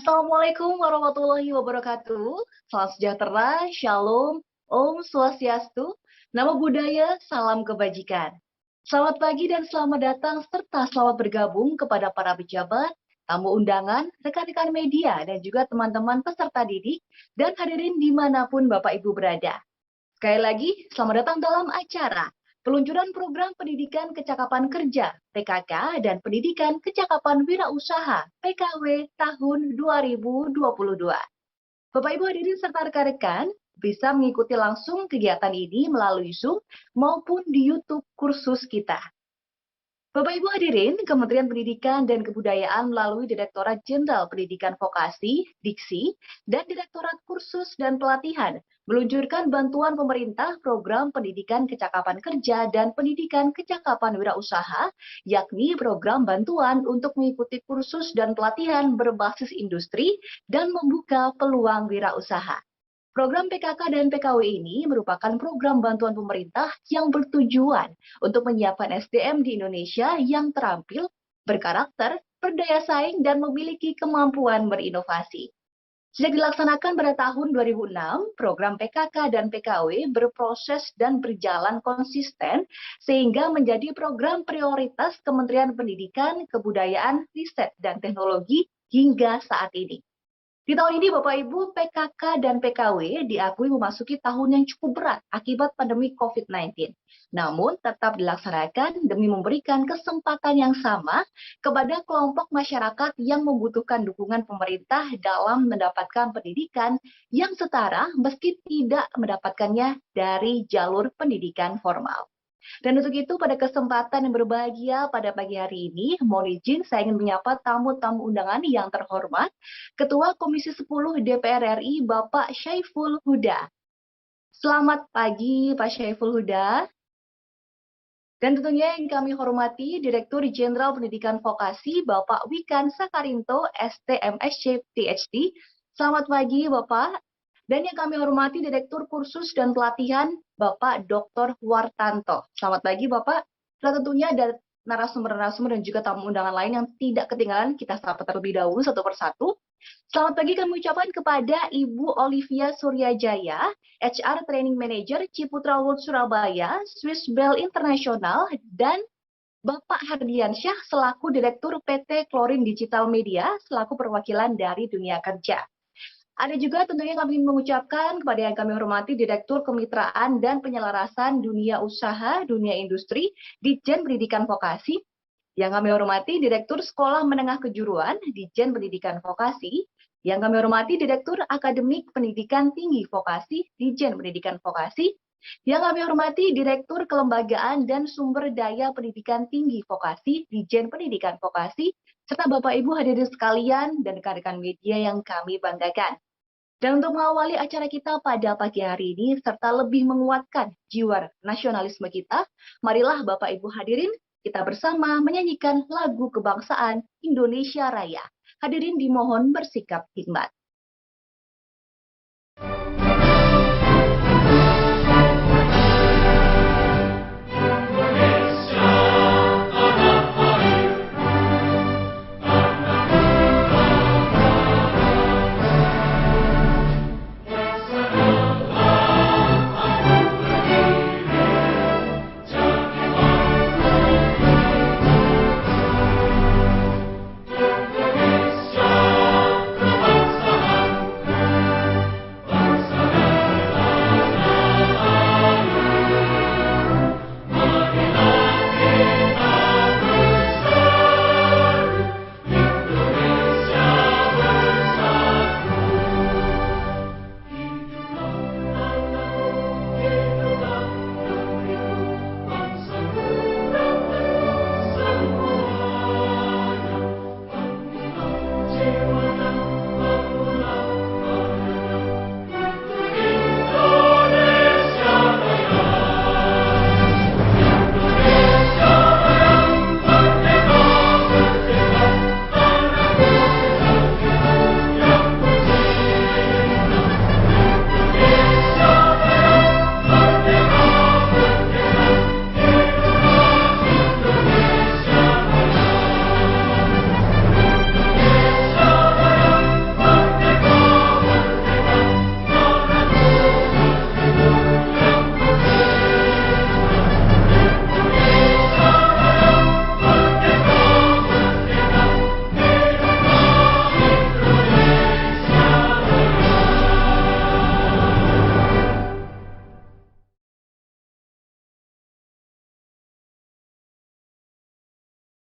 Assalamualaikum warahmatullahi wabarakatuh. Salam sejahtera, shalom, om swastiastu, namo buddhaya, salam kebajikan. Selamat pagi dan selamat datang serta selamat bergabung kepada para pejabat, tamu undangan, rekan-rekan media, dan juga teman-teman peserta didik dan hadirin dimanapun Bapak Ibu berada. Sekali lagi, selamat datang dalam acara Peluncuran Program Pendidikan Kecakapan Kerja (PKK) dan Pendidikan Kecakapan Wirausaha (PKW) tahun 2022. Bapak Ibu hadirin serta rekan-rekan bisa mengikuti langsung kegiatan ini melalui Zoom maupun di YouTube kursus kita. Bapak Ibu hadirin, Kementerian Pendidikan dan Kebudayaan melalui Direktorat Jenderal Pendidikan Vokasi, Diksi, dan Direktorat Kursus dan Pelatihan meluncurkan bantuan pemerintah program Pendidikan Kecakapan Kerja dan Pendidikan Kecakapan Wirausaha, yakni program bantuan untuk mengikuti kursus dan pelatihan berbasis industri dan membuka peluang wirausaha. Program PKK dan PKW ini merupakan program bantuan pemerintah yang bertujuan untuk menyiapkan SDM di Indonesia yang terampil, berkarakter, berdaya saing, dan memiliki kemampuan berinovasi. Sejak dilaksanakan pada tahun 2006, program PKK dan PKW berproses dan berjalan konsisten sehingga menjadi program prioritas Kementerian Pendidikan, Kebudayaan, Riset, dan Teknologi hingga saat ini. Di tahun ini, Bapak Ibu, PKK dan PKW diakui memasuki tahun yang cukup berat akibat pandemi COVID-19. Namun, tetap dilaksanakan demi memberikan kesempatan yang sama kepada kelompok masyarakat yang membutuhkan dukungan pemerintah dalam mendapatkan pendidikan yang setara meski tidak mendapatkannya dari jalur pendidikan formal. Dan untuk itu pada kesempatan yang berbahagia pada pagi hari ini, mohon izin saya ingin menyapa tamu-tamu undangan yang terhormat, Ketua Komisi 10 DPR RI Bapak Syaiful Huda. Selamat pagi Pak Syaiful Huda. Dan tentunya yang kami hormati Direktur Jenderal Pendidikan Vokasi Bapak Wikan Sakarinto, STMSC PhD. Selamat pagi Bapak. Dan yang kami hormati Direktur Kursus dan Pelatihan Bapak Dr. Wartanto. Selamat pagi Bapak. Dan tentunya ada narasumber-narasumber dan juga tamu undangan lain yang tidak ketinggalan, kita sapa terlebih dahulu satu persatu. Selamat pagi kami ucapkan kepada Ibu Olivia Suryajaya, HR Training Manager Ciputra World Surabaya, Swiss Bell International, dan Bapak Hardiansyah selaku Direktur PT Klorin Digital Media selaku perwakilan dari dunia kerja. Ada juga tentunya kami ingin mengucapkan kepada yang kami hormati Direktur Kemitraan dan Penyelarasan Dunia Usaha, Dunia Industri, Ditjen Pendidikan Vokasi. Yang kami hormati Direktur Sekolah Menengah Kejuruan, Ditjen Pendidikan Vokasi. Yang kami hormati Direktur Akademik Pendidikan Tinggi Vokasi, Ditjen Pendidikan Vokasi. Yang kami hormati Direktur Kelembagaan dan Sumber Daya Pendidikan Tinggi Vokasi, Ditjen Pendidikan Vokasi, serta Bapak Ibu hadirin sekalian dan rekan-rekan media yang kami banggakan. Dan untuk mengawali acara kita pada pagi hari ini, serta lebih menguatkan jiwa nasionalisme kita, marilah Bapak Ibu hadirin, kita bersama menyanyikan lagu kebangsaan Indonesia Raya. Hadirin dimohon bersikap hikmat. Indonesia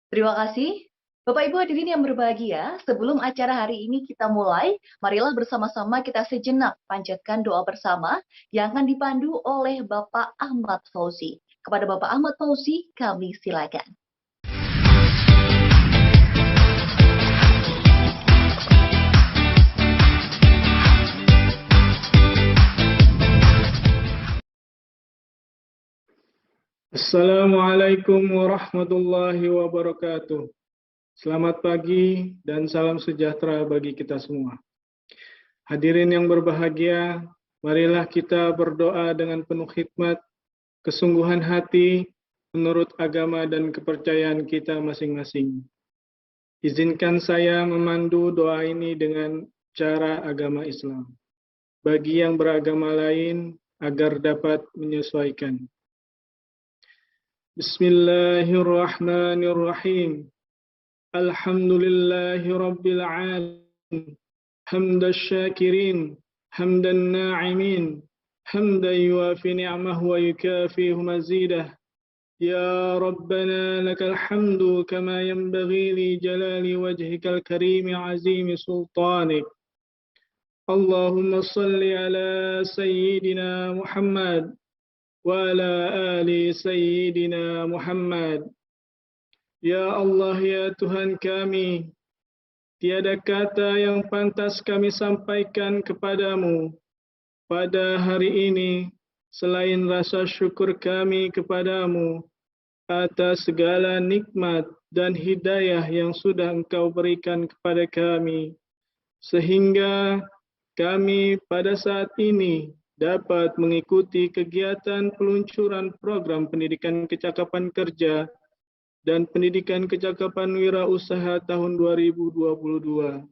Terima kasih. Bapak Ibu hadirin yang berbahagia, sebelum acara hari ini kita mulai, marilah bersama-sama kita sejenak panjatkan doa bersama yang akan dipandu oleh Bapak Ahmad Fauzi. Kepada Bapak Ahmad Fauzi, kami silakan. Assalamualaikum warahmatullahi wabarakatuh. Selamat pagi dan salam sejahtera bagi kita semua. Hadirin yang berbahagia, marilah kita berdoa dengan penuh hikmat, kesungguhan hati, menurut agama dan kepercayaan kita masing-masing. Izinkan saya memandu doa ini dengan cara agama Islam. Bagi yang beragama lain, agar dapat menyesuaikan. Bismillahirrahmanirrahim. Alhamdulillahi rabbil alamin. Hamdan syakirin, hamdan na'imin, hamdan yuafi ni'amahu wa yukafihu mazidah. Ya Rabbana lakal hamdu kama yanbaghi li jalali wajhikal karim azimi sultanik. Allahumma salli ala sayyidina Muhammad wa ala ali sayyidina Muhammad. Ya Allah, ya Tuhan kami, tiada kata yang pantas kami sampaikan kepadamu pada hari ini selain rasa syukur kami kepadamu atas segala nikmat dan hidayah yang sudah Engkau berikan kepada kami, sehingga kami pada saat ini dapat mengikuti kegiatan peluncuran program pendidikan kecakapan kerja dan pendidikan kecakapan wirausaha tahun 2022.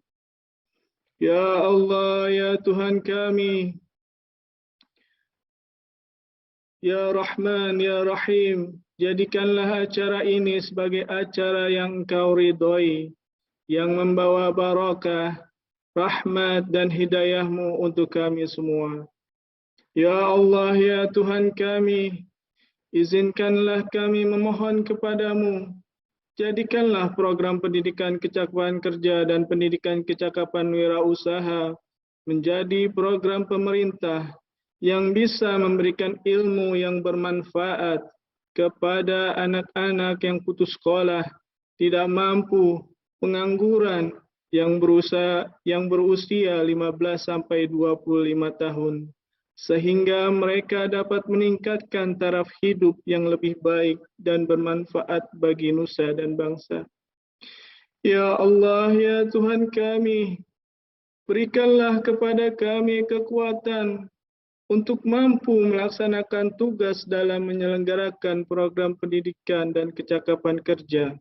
Ya Allah, ya Tuhan kami, ya Rahman, ya Rahim, jadikanlah acara ini sebagai acara yang Engkau ridhoi, yang membawa barakah, rahmat dan hidayah-Mu untuk kami semua. Ya Allah, ya Tuhan kami, izinkanlah kami memohon kepadamu, jadikanlah program pendidikan kecakapan kerja dan pendidikan kecakapan wirausaha menjadi program pemerintah yang bisa memberikan ilmu yang bermanfaat kepada anak-anak yang putus sekolah, tidak mampu, pengangguran, yang berusia 15 sampai 25 tahun. Sehingga mereka dapat meningkatkan taraf hidup yang lebih baik dan bermanfaat bagi nusa dan bangsa. Ya Allah, ya Tuhan kami, berikanlah kepada kami kekuatan untuk mampu melaksanakan tugas dalam menyelenggarakan program pendidikan dan kecakapan kerja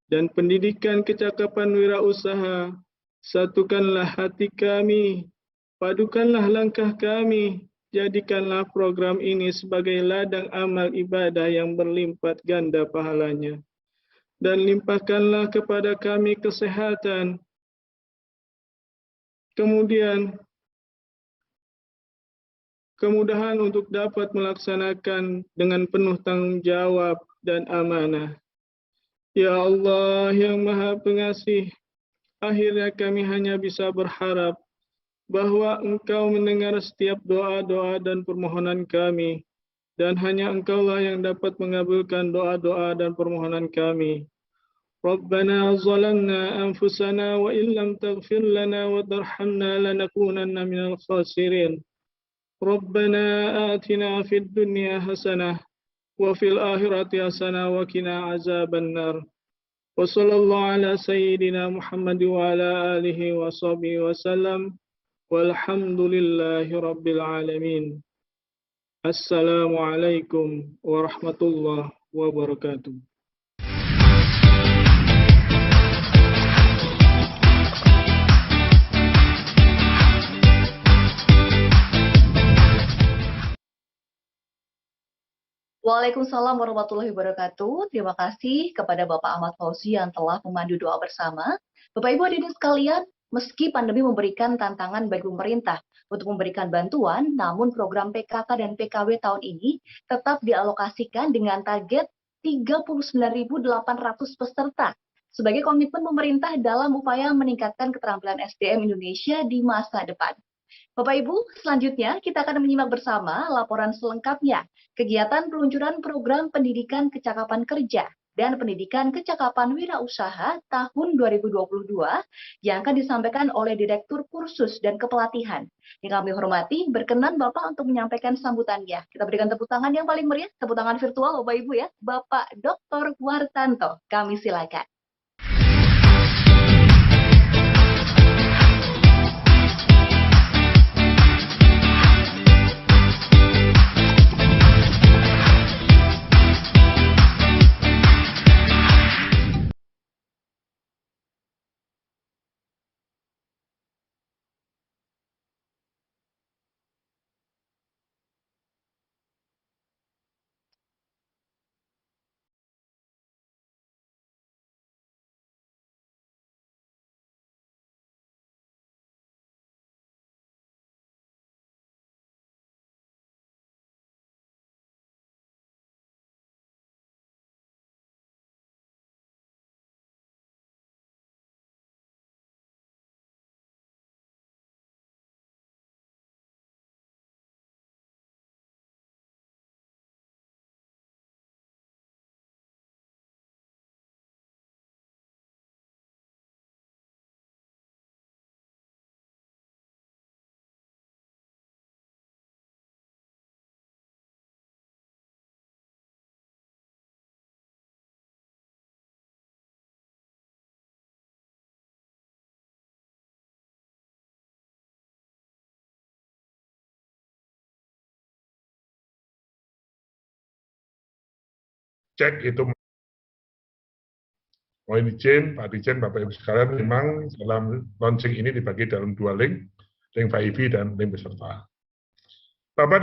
dan pendidikan kecakapan wirausaha. Satukanlah hati kami, padukanlah langkah kami, jadikanlah program ini sebagai ladang amal ibadah yang berlipat ganda pahalanya. Dan limpahkanlah kepada kami kesehatan. Kemudian, kemudahan untuk dapat melaksanakan dengan penuh tanggung jawab dan amanah. Ya Allah yang Maha Pengasih, akhirnya kami hanya bisa berharap bahwa Engkau mendengar setiap doa-doa dan permohonan kami, dan hanya Engkaulah yang dapat mengabulkan doa-doa dan permohonan kami. Rabbana zalamna anfusana wa illam taghfir lana wa tarhamna lanakunanna minal khasirin. Rabbana atina fid dunya hasanah wa fil akhirati hasanah wa qina azaban nar. Wa sallallahu ala sayyidina Muhammad wa ala alihi wa sahbihi wa sallam. Walhamdulillahi rabbil alamin. Assalamualaikum warahmatullahi wabarakatuh. Waalaikumsalam warahmatullahi wabarakatuh. Terima kasih kepada Bapak Ahmad Fauzi yang telah memandu doa bersama. Bapak Ibu hadirin sekalian, meski pandemi memberikan tantangan bagi pemerintah untuk memberikan bantuan, namun program PKK dan PKW tahun ini tetap dialokasikan dengan target 39.800 peserta sebagai komitmen pemerintah dalam upaya meningkatkan keterampilan SDM Indonesia di masa depan. Bapak Ibu, selanjutnya kita akan menyimak bersama laporan selengkapnya kegiatan peluncuran program pendidikan kecakapan kerja dan pendidikan kecakapan wirausaha tahun 2022 yang akan disampaikan oleh Direktur Kursus dan Kepelatihan. Yang kami hormati, berkenan Bapak untuk menyampaikan sambutannya. Kita berikan tepuk tangan yang paling meriah, tepuk tangan virtual Bapak Ibu ya, Bapak Dr. Wartanto. Kami silakan. Cek itu. Mohon izin, Pak Dirjen, Bapak Ibu sekalian, memang dalam launching ini dibagi dalam 2 link, link VIP dan link peserta. Bapak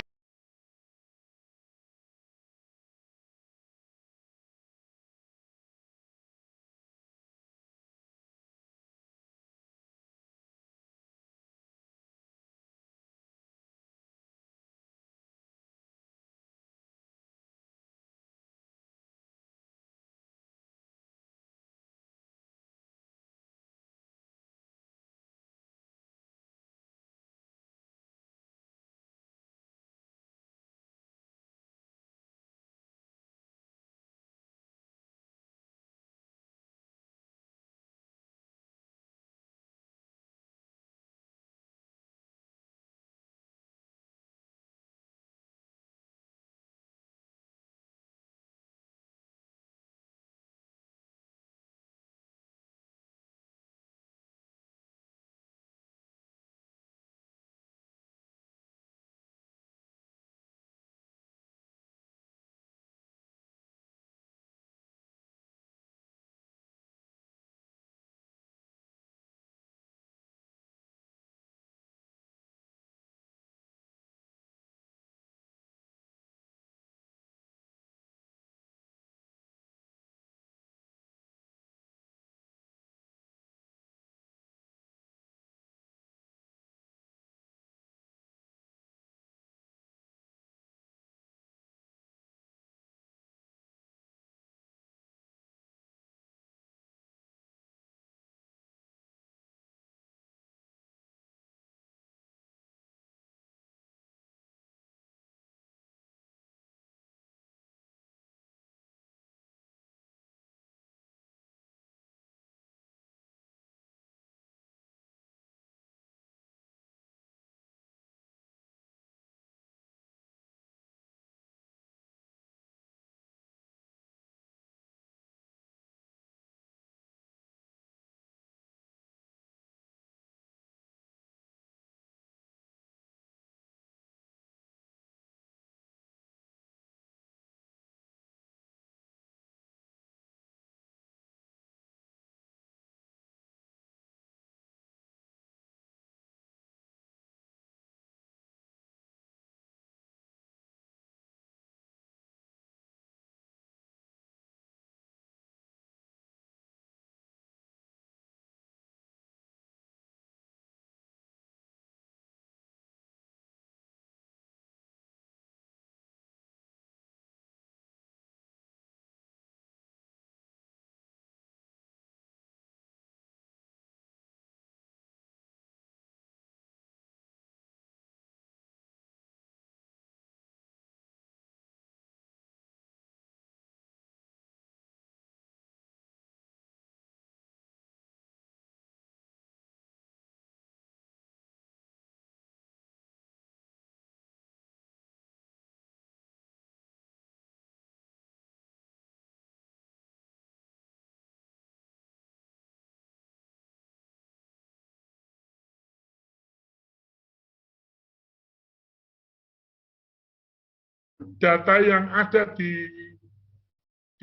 data yang ada di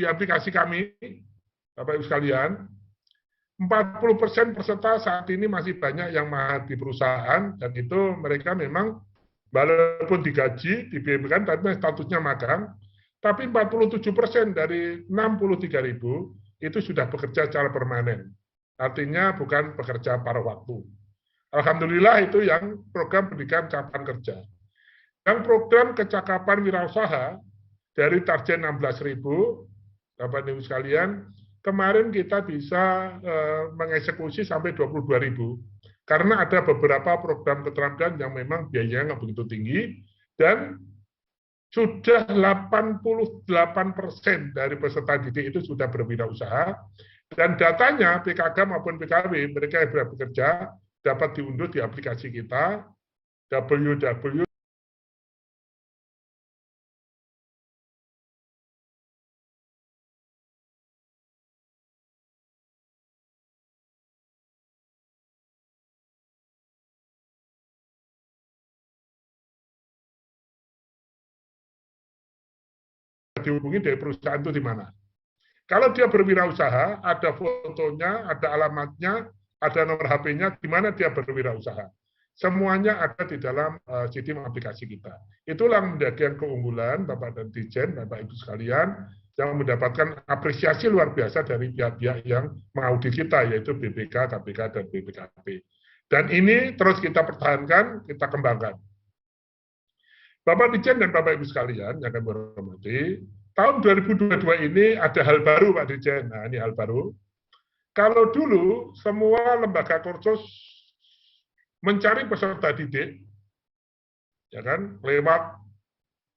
aplikasi kami, Bapak Ibu sekalian, 40% peserta saat ini masih banyak yang di perusahaan, dan itu mereka memang walaupun digaji, dibiayai, tapi statusnya magang, tapi 47% dari 63.000 itu sudah bekerja secara permanen. Artinya bukan pekerja paruh waktu. Alhamdulillah itu yang program pendidikan cakapan kerja. Yang program kecakapan wirausaha dari target 16.000, Bapak Ibu sekalian, kemarin kita bisa mengeksekusi sampai 22.000. Karena ada beberapa program keterampilan yang memang biayanya nggak begitu tinggi, dan sudah 88% dari peserta didik itu sudah berwirausaha, dan datanya PKK maupun PKW, mereka yang sudah bekerja, dapat diunduh di aplikasi kita, www. Dihubungi dari perusahaan itu di mana. Kalau dia berwirausaha, ada fotonya, ada alamatnya, ada nomor HP-nya, di mana dia berwirausaha. Semuanya ada di dalam sistem aplikasi kita. Itulah menjadi keunggulan Bapak dan Dirjen, Bapak Ibu sekalian, yang mendapatkan apresiasi luar biasa dari pihak-pihak yang mengaudit kita, yaitu BPK, KPK, dan BPKP. Dan ini terus kita pertahankan, kita kembangkan. Bapak Dirjen dan Bapak Ibu sekalian yang kami hormati, tahun 2022 ini ada hal baru, Pak Dirjen. Nah, ini hal baru. Kalau dulu semua lembaga kursus mencari peserta didik, ya kan, lewat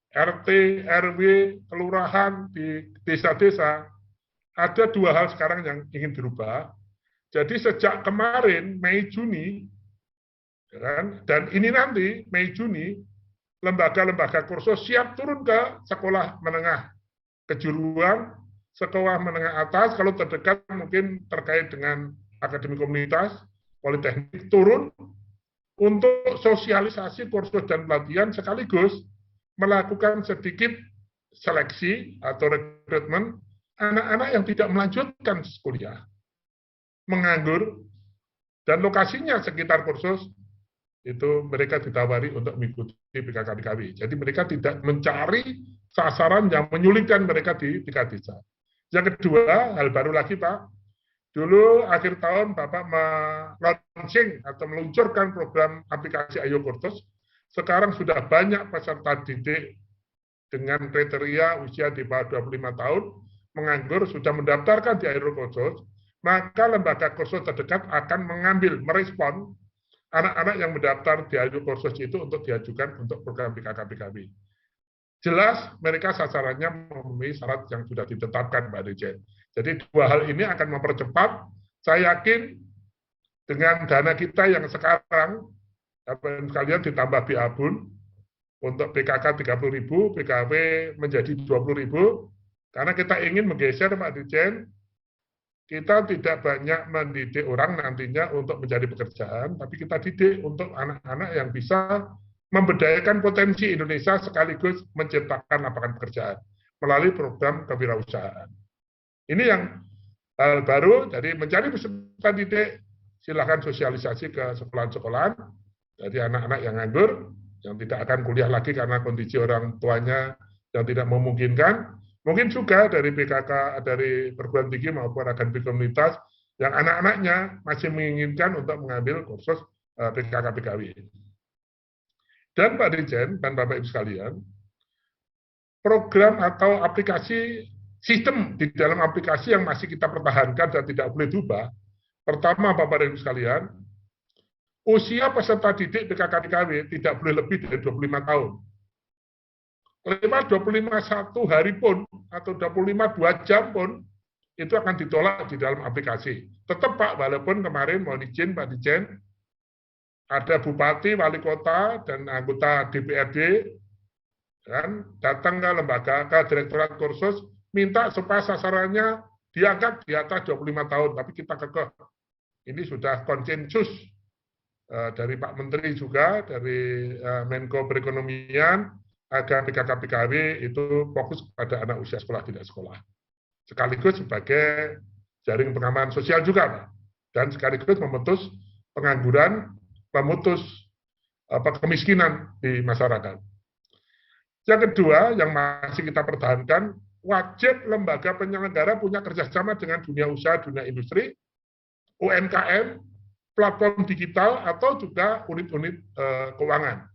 RT, RW, kelurahan di desa-desa, ada dua hal sekarang yang ingin dirubah. Jadi sejak kemarin Mei Juni, ya kan, dan ini nanti Mei Juni, lembaga-lembaga kursus siap turun ke sekolah menengah kejuruan, sekolah menengah atas, kalau terdekat mungkin terkait dengan akademi komunitas, politeknik, turun untuk sosialisasi kursus dan pelatihan, sekaligus melakukan sedikit seleksi atau rekrutmen anak-anak yang tidak melanjutkan kuliah, menganggur, dan lokasinya sekitar kursus, itu mereka ditawari untuk mengikuti PKK-PKW. Jadi mereka tidak mencari sasaran yang menyulitkan mereka di tingkat desa. Yang kedua, hal baru lagi Pak, dulu akhir tahun Bapak launching atau meluncurkan program aplikasi Ayo Kursus. Sekarang sudah banyak peserta didik dengan kriteria usia di bawah 25 tahun, menganggur, sudah mendaftarkan di Ayo Kursus, maka lembaga kursus terdekat akan mengambil, merespon anak-anak yang mendaftar di Ayo Kursus itu untuk diajukan untuk program PKK-PKW. Jelas mereka sasarannya memenuhi syarat yang sudah ditetapkan, Mbak Dirjen. Jadi dua hal ini akan mempercepat. Saya yakin dengan dana kita yang sekarang, sekalian ditambah BABUN, untuk PKK 30.000, PKW menjadi 20.000, karena kita ingin menggeser, Pak Dirjen, kita tidak banyak mendidik orang nantinya untuk menjadi pekerjaan, tapi kita didik untuk anak-anak yang bisa memberdayakan potensi Indonesia sekaligus menciptakan lapangan pekerjaan melalui program kewirausahaan. Ini yang hal baru, jadi mencari peserta didik, silakan sosialisasi ke sekolah-sekolahan, jadi anak-anak yang nganggur, yang tidak akan kuliah lagi karena kondisi orang tuanya yang tidak memungkinkan, mungkin juga dari PKK, dari perguruan tinggi maupun akademi komunitas, yang anak-anaknya masih menginginkan untuk mengambil kursus PKK-PKW. Dan Pak Dirjen dan Bapak Ibu sekalian, program atau aplikasi, sistem di dalam aplikasi yang masih kita pertahankan dan tidak boleh berubah. Pertama, Bapak Ibu sekalian, usia peserta didik PKK-PKW tidak boleh lebih dari 25 tahun. Lewat 25 hari pun, atau 25 2 jam pun, itu akan ditolak di dalam aplikasi. Tetap Pak, walaupun kemarin mohon izin Pak Dirjen, ada bupati, wali kota, dan anggota DPRD kan, datang ke lembaga, ke direktorat kursus, minta supaya sasarannya diangkat di atas 25 tahun, tapi kita kekeh. Ini sudah konsensus dari Pak Menteri juga, dari Menko Perekonomian, agar PKK-PKW itu fokus pada anak usia sekolah tidak sekolah. Sekaligus sebagai jaring pengaman sosial juga, Pak. Dan sekaligus memutus pengangguran, memutus kemiskinan di masyarakat. Yang kedua, yang masih kita pertahankan, wajib lembaga penyelenggara punya kerjasama dengan dunia usaha, dunia industri, UMKM, platform digital, atau juga unit-unit keuangan.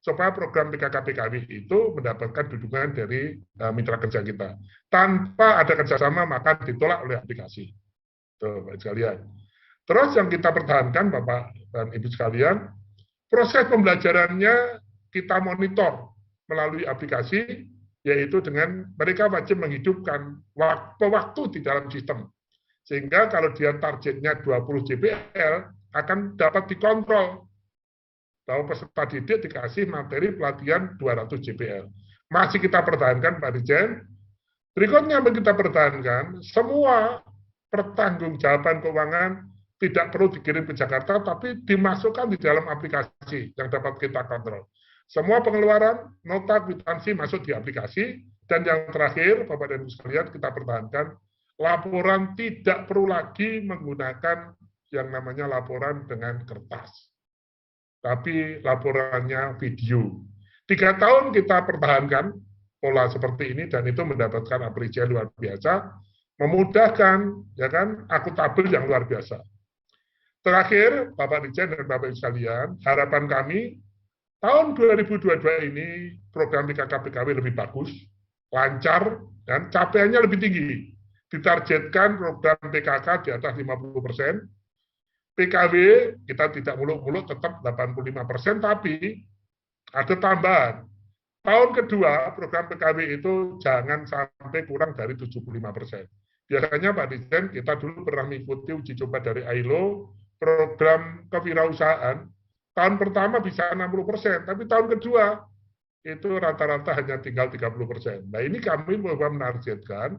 Supaya program PKK-PKW itu mendapatkan dukungan dari mitra kerja kita. Tanpa ada kerjasama, maka ditolak oleh aplikasi. Tuh, Bapak sekalian. Terus yang kita pertahankan, Bapak dan Ibu sekalian, proses pembelajarannya kita monitor melalui aplikasi, yaitu dengan mereka wajib menghidupkan waktu di dalam sistem. Sehingga kalau dia targetnya 20 JPL, akan dapat dikontrol bahwa peserta didik dikasih materi pelatihan 200 JPL. Masih kita pertahankan, Pak Dirjen. Berikutnya yang kita pertahankan, semua pertanggungjawaban keuangan tidak perlu dikirim ke Jakarta, tapi dimasukkan di dalam aplikasi yang dapat kita kontrol. Semua pengeluaran, nota, kwitansi masuk di aplikasi. Dan yang terakhir, Bapak dan Ibu sekalian, kita pertahankan, laporan tidak perlu lagi menggunakan yang namanya laporan dengan kertas, tapi laporannya video. 3 tahun kita pertahankan pola seperti ini, dan itu mendapatkan apresiasi luar biasa, memudahkan, ya kan, akuntabel yang luar biasa. Terakhir, Bapak Dirjen dan Bapak Ibu sekalian, harapan kami tahun 2022 ini program PKK-PKW lebih bagus, lancar, dan capaiannya lebih tinggi. Ditargetkan program PKK di atas 50%, PKW kita tidak muluk-muluk tetap 85%, tapi ada tambahan. Tahun kedua program PKW itu jangan sampai kurang dari 75%. Biasanya Pak Dirjen, kita dulu pernah mengikuti uji coba dari ILO, program kewirausahaan, tahun pertama bisa 60%, tapi tahun kedua itu rata-rata hanya tinggal 30%. Nah ini kami menargetkan,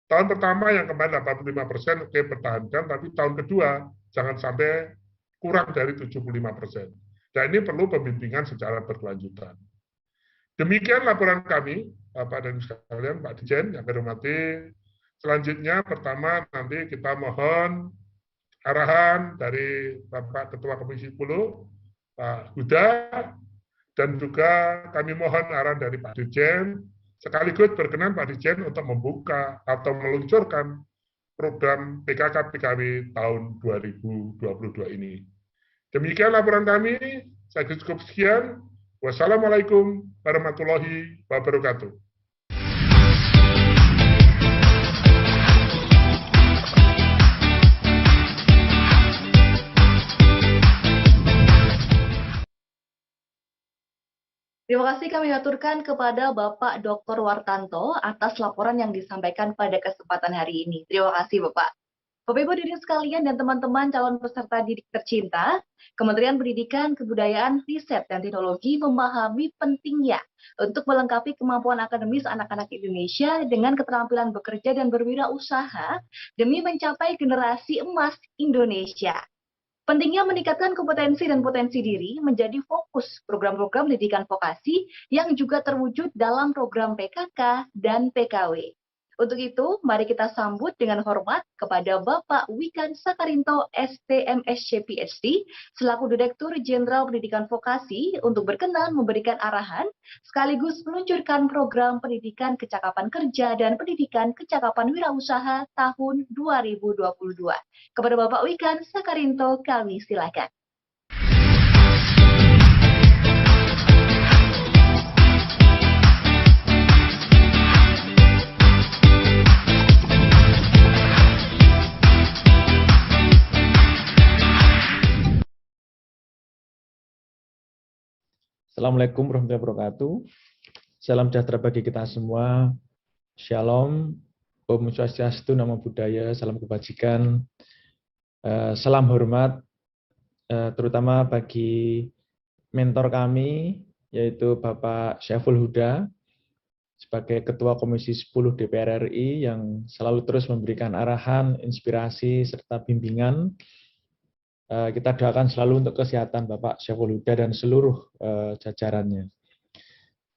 tahun pertama yang kemarin 85%, oke pertahankan, tapi tahun kedua jangan sampai kurang dari 75%. Dan ini perlu pembimbingan secara berkelanjutan. Demikian laporan kami, Bapak dan sekalian, Pak Dirjen yang kami hormati. Selanjutnya, pertama nanti kita mohon arahan dari Bapak Ketua Komisi 10, Pak Huda, dan juga kami mohon arahan dari Pak Dirjen, sekaligus berkenan Pak Dirjen untuk membuka atau meluncurkan program PKK-PKW tahun 2022 ini. Demikian laporan kami, saya cukup sekian. Wassalamualaikum warahmatullahi wabarakatuh. Terima kasih kami aturkan kepada Bapak Dr. Wartanto atas laporan yang disampaikan pada kesempatan hari ini. Terima kasih Bapak. Bapak Ibu hadirin sekalian dan teman-teman calon peserta didik tercinta, Kementerian Pendidikan, Kebudayaan, Riset, dan Teknologi memahami pentingnya untuk melengkapi kemampuan akademis anak-anak Indonesia dengan keterampilan bekerja dan berwirausaha demi mencapai generasi emas Indonesia. Pentingnya meningkatkan kompetensi dan potensi diri menjadi fokus program-program pendidikan vokasi yang juga terwujud dalam program PKK dan PKW. Untuk itu, mari kita sambut dengan hormat kepada Bapak Wikan Sakarinto, STMSC PhD, selaku Direktur Jenderal Pendidikan Vokasi untuk berkenan memberikan arahan sekaligus meluncurkan program pendidikan kecakapan kerja dan pendidikan kecakapan wirausaha tahun 2022. Kepada Bapak Wikan Sakarinto, kami silakan. Assalamualaikum warahmatullahi wabarakatuh. Salam sejahtera bagi kita semua. Shalom, Om Swastiastu, Namo Buddhaya, salam kebajikan. Salam hormat, terutama bagi mentor kami, yaitu Bapak Syaiful Huda, sebagai Ketua Komisi 10 DPR RI yang selalu terus memberikan arahan, inspirasi, serta bimbingan. Kita doakan selalu untuk kesehatan Bapak Syaiful Huda dan seluruh jajarannya.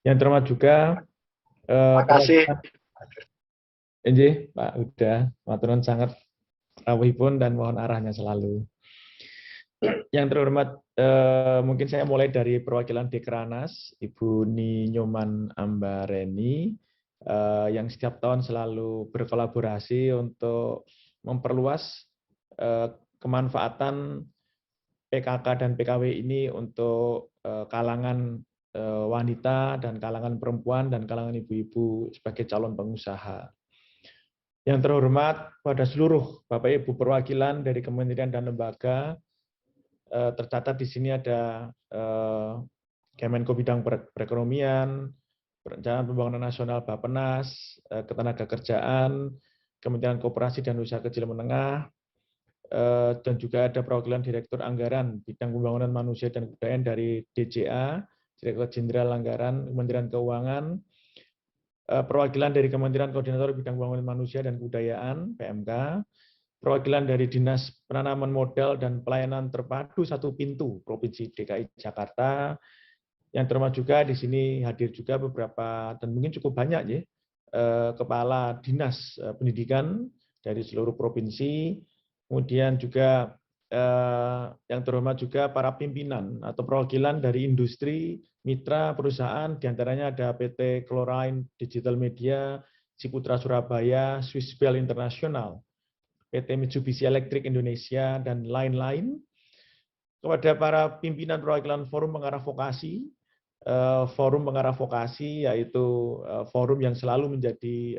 Yang terhormat juga perwakilan Pak udah matur nuwun sangat rawuhipun dan mohon arahnya selalu. Yang terhormat, mungkin saya mulai dari perwakilan Dekranas, Ibu Ni Nyoman Ambareni, yang setiap tahun selalu berkolaborasi untuk memperluas kemanfaatan PKK dan PKW ini untuk kalangan wanita dan kalangan perempuan dan kalangan ibu-ibu sebagai calon pengusaha. Yang terhormat pada seluruh Bapak Ibu perwakilan dari kementerian dan lembaga, tercatat di sini ada Kemenko Bidang Perekonomian, Perencanaan Pembangunan Nasional Bappenas, Ketenagakerjaan, Kementerian Koperasi dan Usaha Kecil Menengah, dan juga ada perwakilan Direktur Anggaran Bidang Pembangunan Manusia dan Kebudayaan dari DJA, Direktur Jenderal Anggaran Kementerian Keuangan, perwakilan dari Kementerian Koordinator Bidang Pembangunan Manusia dan Kebudayaan (PMK), perwakilan dari Dinas Penanaman Modal dan Pelayanan Terpadu Satu Pintu Provinsi DKI Jakarta. Yang terhormat juga di sini hadir juga beberapa dan mungkin cukup banyak ya kepala dinas pendidikan dari seluruh provinsi. Kemudian juga yang terhormat juga para pimpinan atau perwakilan dari industri mitra perusahaan, diantaranya ada PT Chlorine Digital Media, Ciputra Surabaya, Swiss Bell International, PT Mitsubishi Electric Indonesia, dan lain-lain. Kepada para pimpinan perwakilan Forum Pengarah Vokasi, yaitu forum yang selalu menjadi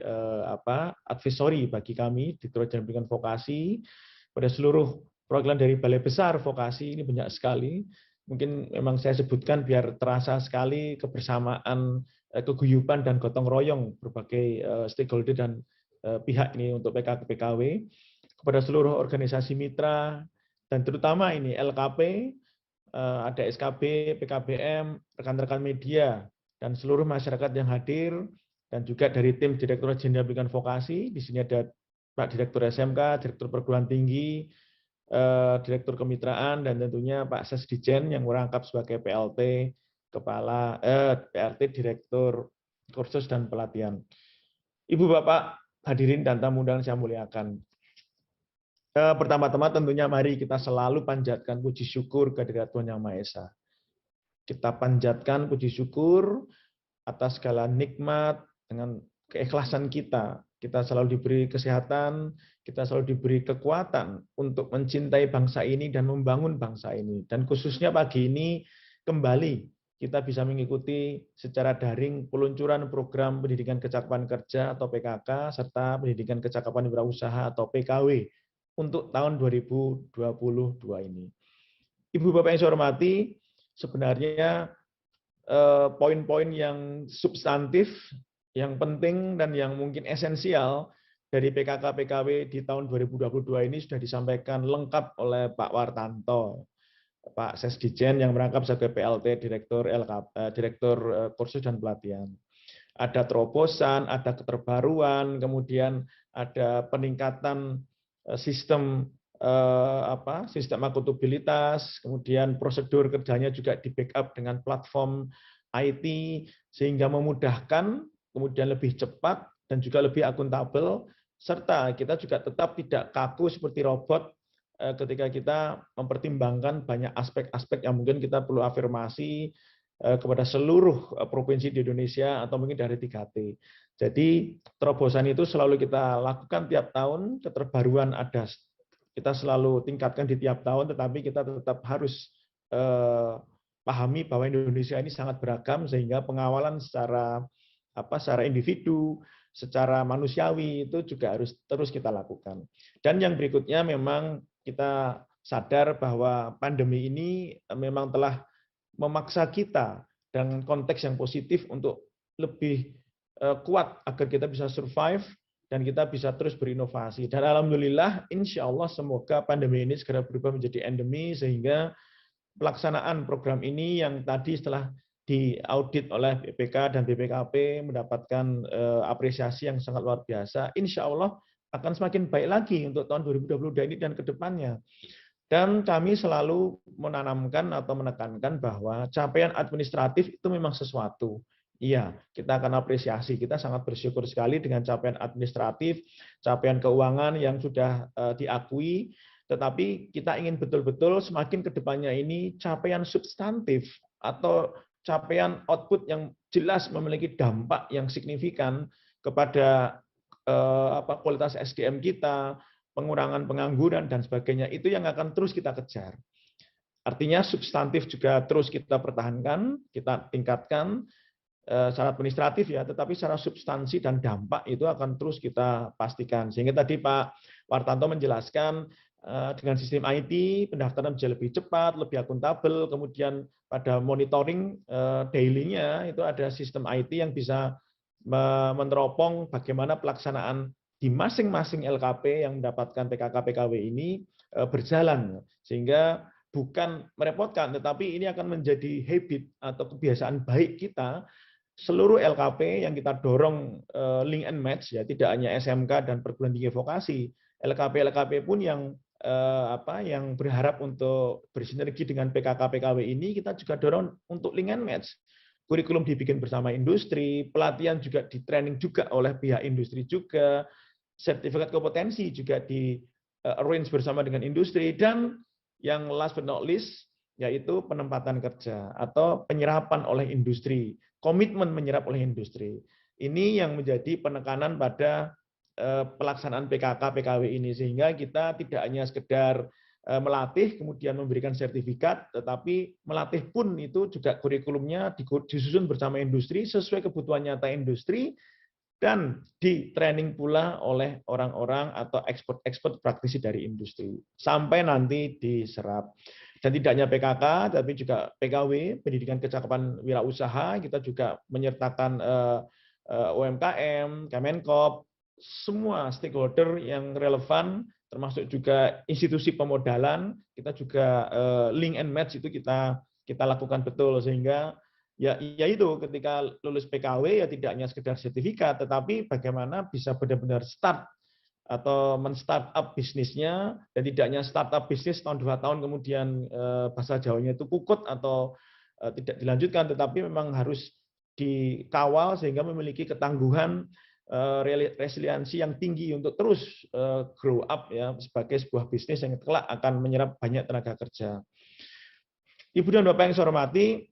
advisory bagi kami di Direktorat Jenderal Vokasi, pada seluruh perwakilan dari Balai Besar Vokasi, ini banyak sekali. Mungkin memang saya sebutkan biar terasa sekali kebersamaan, keguyuban dan gotong royong berbagai stakeholder dan pihak ini untuk PKK-PKW, kepada seluruh organisasi mitra dan terutama ini LKP, ada SKB, PKBM, rekan-rekan media dan seluruh masyarakat yang hadir, dan juga dari tim Direktorat Jenderal Pendidikan Vokasi. Di sini ada Pak Direktur SMK, Direktur Perguruan Tinggi, Direktur Kemitraan, dan tentunya Pak Sesdijen yang merangkap sebagai PLT PLT Direktur Kursus dan Pelatihan. Ibu Bapak hadirin dan tamu undangan saya muliakan. Pertama-tama tentunya mari kita selalu panjatkan puji syukur kehadirat Tuhan Yang Maha Esa. Kita panjatkan puji syukur atas segala nikmat dengan keikhlasan kita. Kita selalu diberi kesehatan, kita selalu diberi kekuatan untuk mencintai bangsa ini dan membangun bangsa ini. Dan khususnya pagi ini kembali kita bisa mengikuti secara daring peluncuran program Pendidikan Kecakapan Kerja atau PKK serta Pendidikan Kecakapan Wirausaha atau PKW untuk tahun 2022 ini. Ibu Bapak yang saya hormati, sebenarnya poin-poin yang substantif, yang penting dan yang mungkin esensial dari PKK-PKW di tahun 2022 ini sudah disampaikan lengkap oleh Pak Wartanto, Pak Sesdijen yang merangkap sebagai PLT Direktur Kursus dan Pelatihan. Ada terobosan, ada keterbaruan, kemudian ada peningkatan sistem sistem akuntabilitas, kemudian prosedur kerjanya juga di backup dengan platform IT sehingga memudahkan, kemudian lebih cepat dan juga lebih akuntabel, serta kita juga tetap tidak kaku seperti robot ketika kita mempertimbangkan banyak aspek-aspek yang mungkin kita perlu afirmasi kepada seluruh provinsi di Indonesia atau mungkin dari 3T. Jadi terobosan itu selalu kita lakukan tiap tahun, keterbaruan ada, kita selalu tingkatkan di tiap tahun, tetapi kita tetap harus pahami bahwa Indonesia ini sangat beragam sehingga pengawalan secara individu, secara manusiawi itu juga harus terus kita lakukan. Dan yang berikutnya memang kita sadar bahwa pandemi ini memang telah memaksa kita dengan konteks yang positif untuk lebih kuat agar kita bisa survive dan kita bisa terus berinovasi. Dan alhamdulillah, insya Allah semoga pandemi ini segera berubah menjadi endemi sehingga pelaksanaan program ini yang tadi setelah diaudit oleh BPK dan BPKP mendapatkan apresiasi yang sangat luar biasa, insya Allah akan semakin baik lagi untuk tahun 2022 ini dan ke depannya. Dan kami selalu menanamkan atau menekankan bahwa capaian administratif itu memang sesuatu Iya, kita akan apresiasi. Kita sangat bersyukur sekali dengan capaian administratif, capaian keuangan yang sudah diakui, tetapi kita ingin betul-betul semakin ke depannya ini capaian substantif atau capaian output yang jelas memiliki dampak yang signifikan kepada kualitas SDM kita, pengurangan pengangguran dan sebagainya. Itu yang akan terus kita kejar. Artinya substantif juga terus kita pertahankan, kita tingkatkan, secara administratif ya, tetapi secara substansi dan dampak itu akan terus kita pastikan. Sehingga tadi Pak Wartanto menjelaskan dengan sistem IT pendaftaran bisa lebih cepat, lebih akuntabel, kemudian pada monitoring daily-nya itu ada sistem IT yang bisa meneropong bagaimana pelaksanaan di masing-masing LKP yang mendapatkan PKK-PKW ini berjalan, sehingga bukan merepotkan, tetapi ini akan menjadi habit atau kebiasaan baik kita. Seluruh LKP yang kita dorong link and match ya, tidak hanya SMK dan perguruan tinggi vokasi, LKP pun yang yang berharap untuk bersinergi dengan PKK-PKW ini kita juga dorong untuk link and match. Kurikulum dibikin bersama industri, pelatihan juga di training juga oleh pihak industri juga, sertifikat kompetensi juga di arrange bersama dengan industri, dan yang last but not least yaitu penempatan kerja atau penyerapan oleh industri. Komitmen menyerap oleh industri. Ini yang menjadi penekanan pada pelaksanaan PKK-PKW ini, sehingga kita tidak hanya sekedar melatih kemudian memberikan sertifikat, tetapi melatih pun itu juga kurikulumnya disusun bersama industri sesuai kebutuhan nyata industri dan di training pula oleh orang-orang atau expert praktisi dari industri sampai nanti diserap. Dan tidak hanya PKK, tapi juga PKW, pendidikan kecakapan wirausaha, kita juga menyertakan UMKM, Kemenkop, semua stakeholder yang relevan, termasuk juga institusi pemodalan, kita juga link and match itu kita lakukan betul, sehingga ya itu ketika lulus PKW ya tidak hanya sekedar sertifikat, tetapi bagaimana bisa benar-benar start atau men-startup bisnisnya, dan tidak hanya startup bisnis tahun 2 tahun kemudian bahasa Jawanya itu pukut atau tidak dilanjutkan, tetapi memang harus dikawal sehingga memiliki ketangguhan, resiliensi yang tinggi untuk terus grow up ya sebagai sebuah bisnis yang kelak akan menyerap banyak tenaga kerja. Ibu dan Bapak yang saya hormati,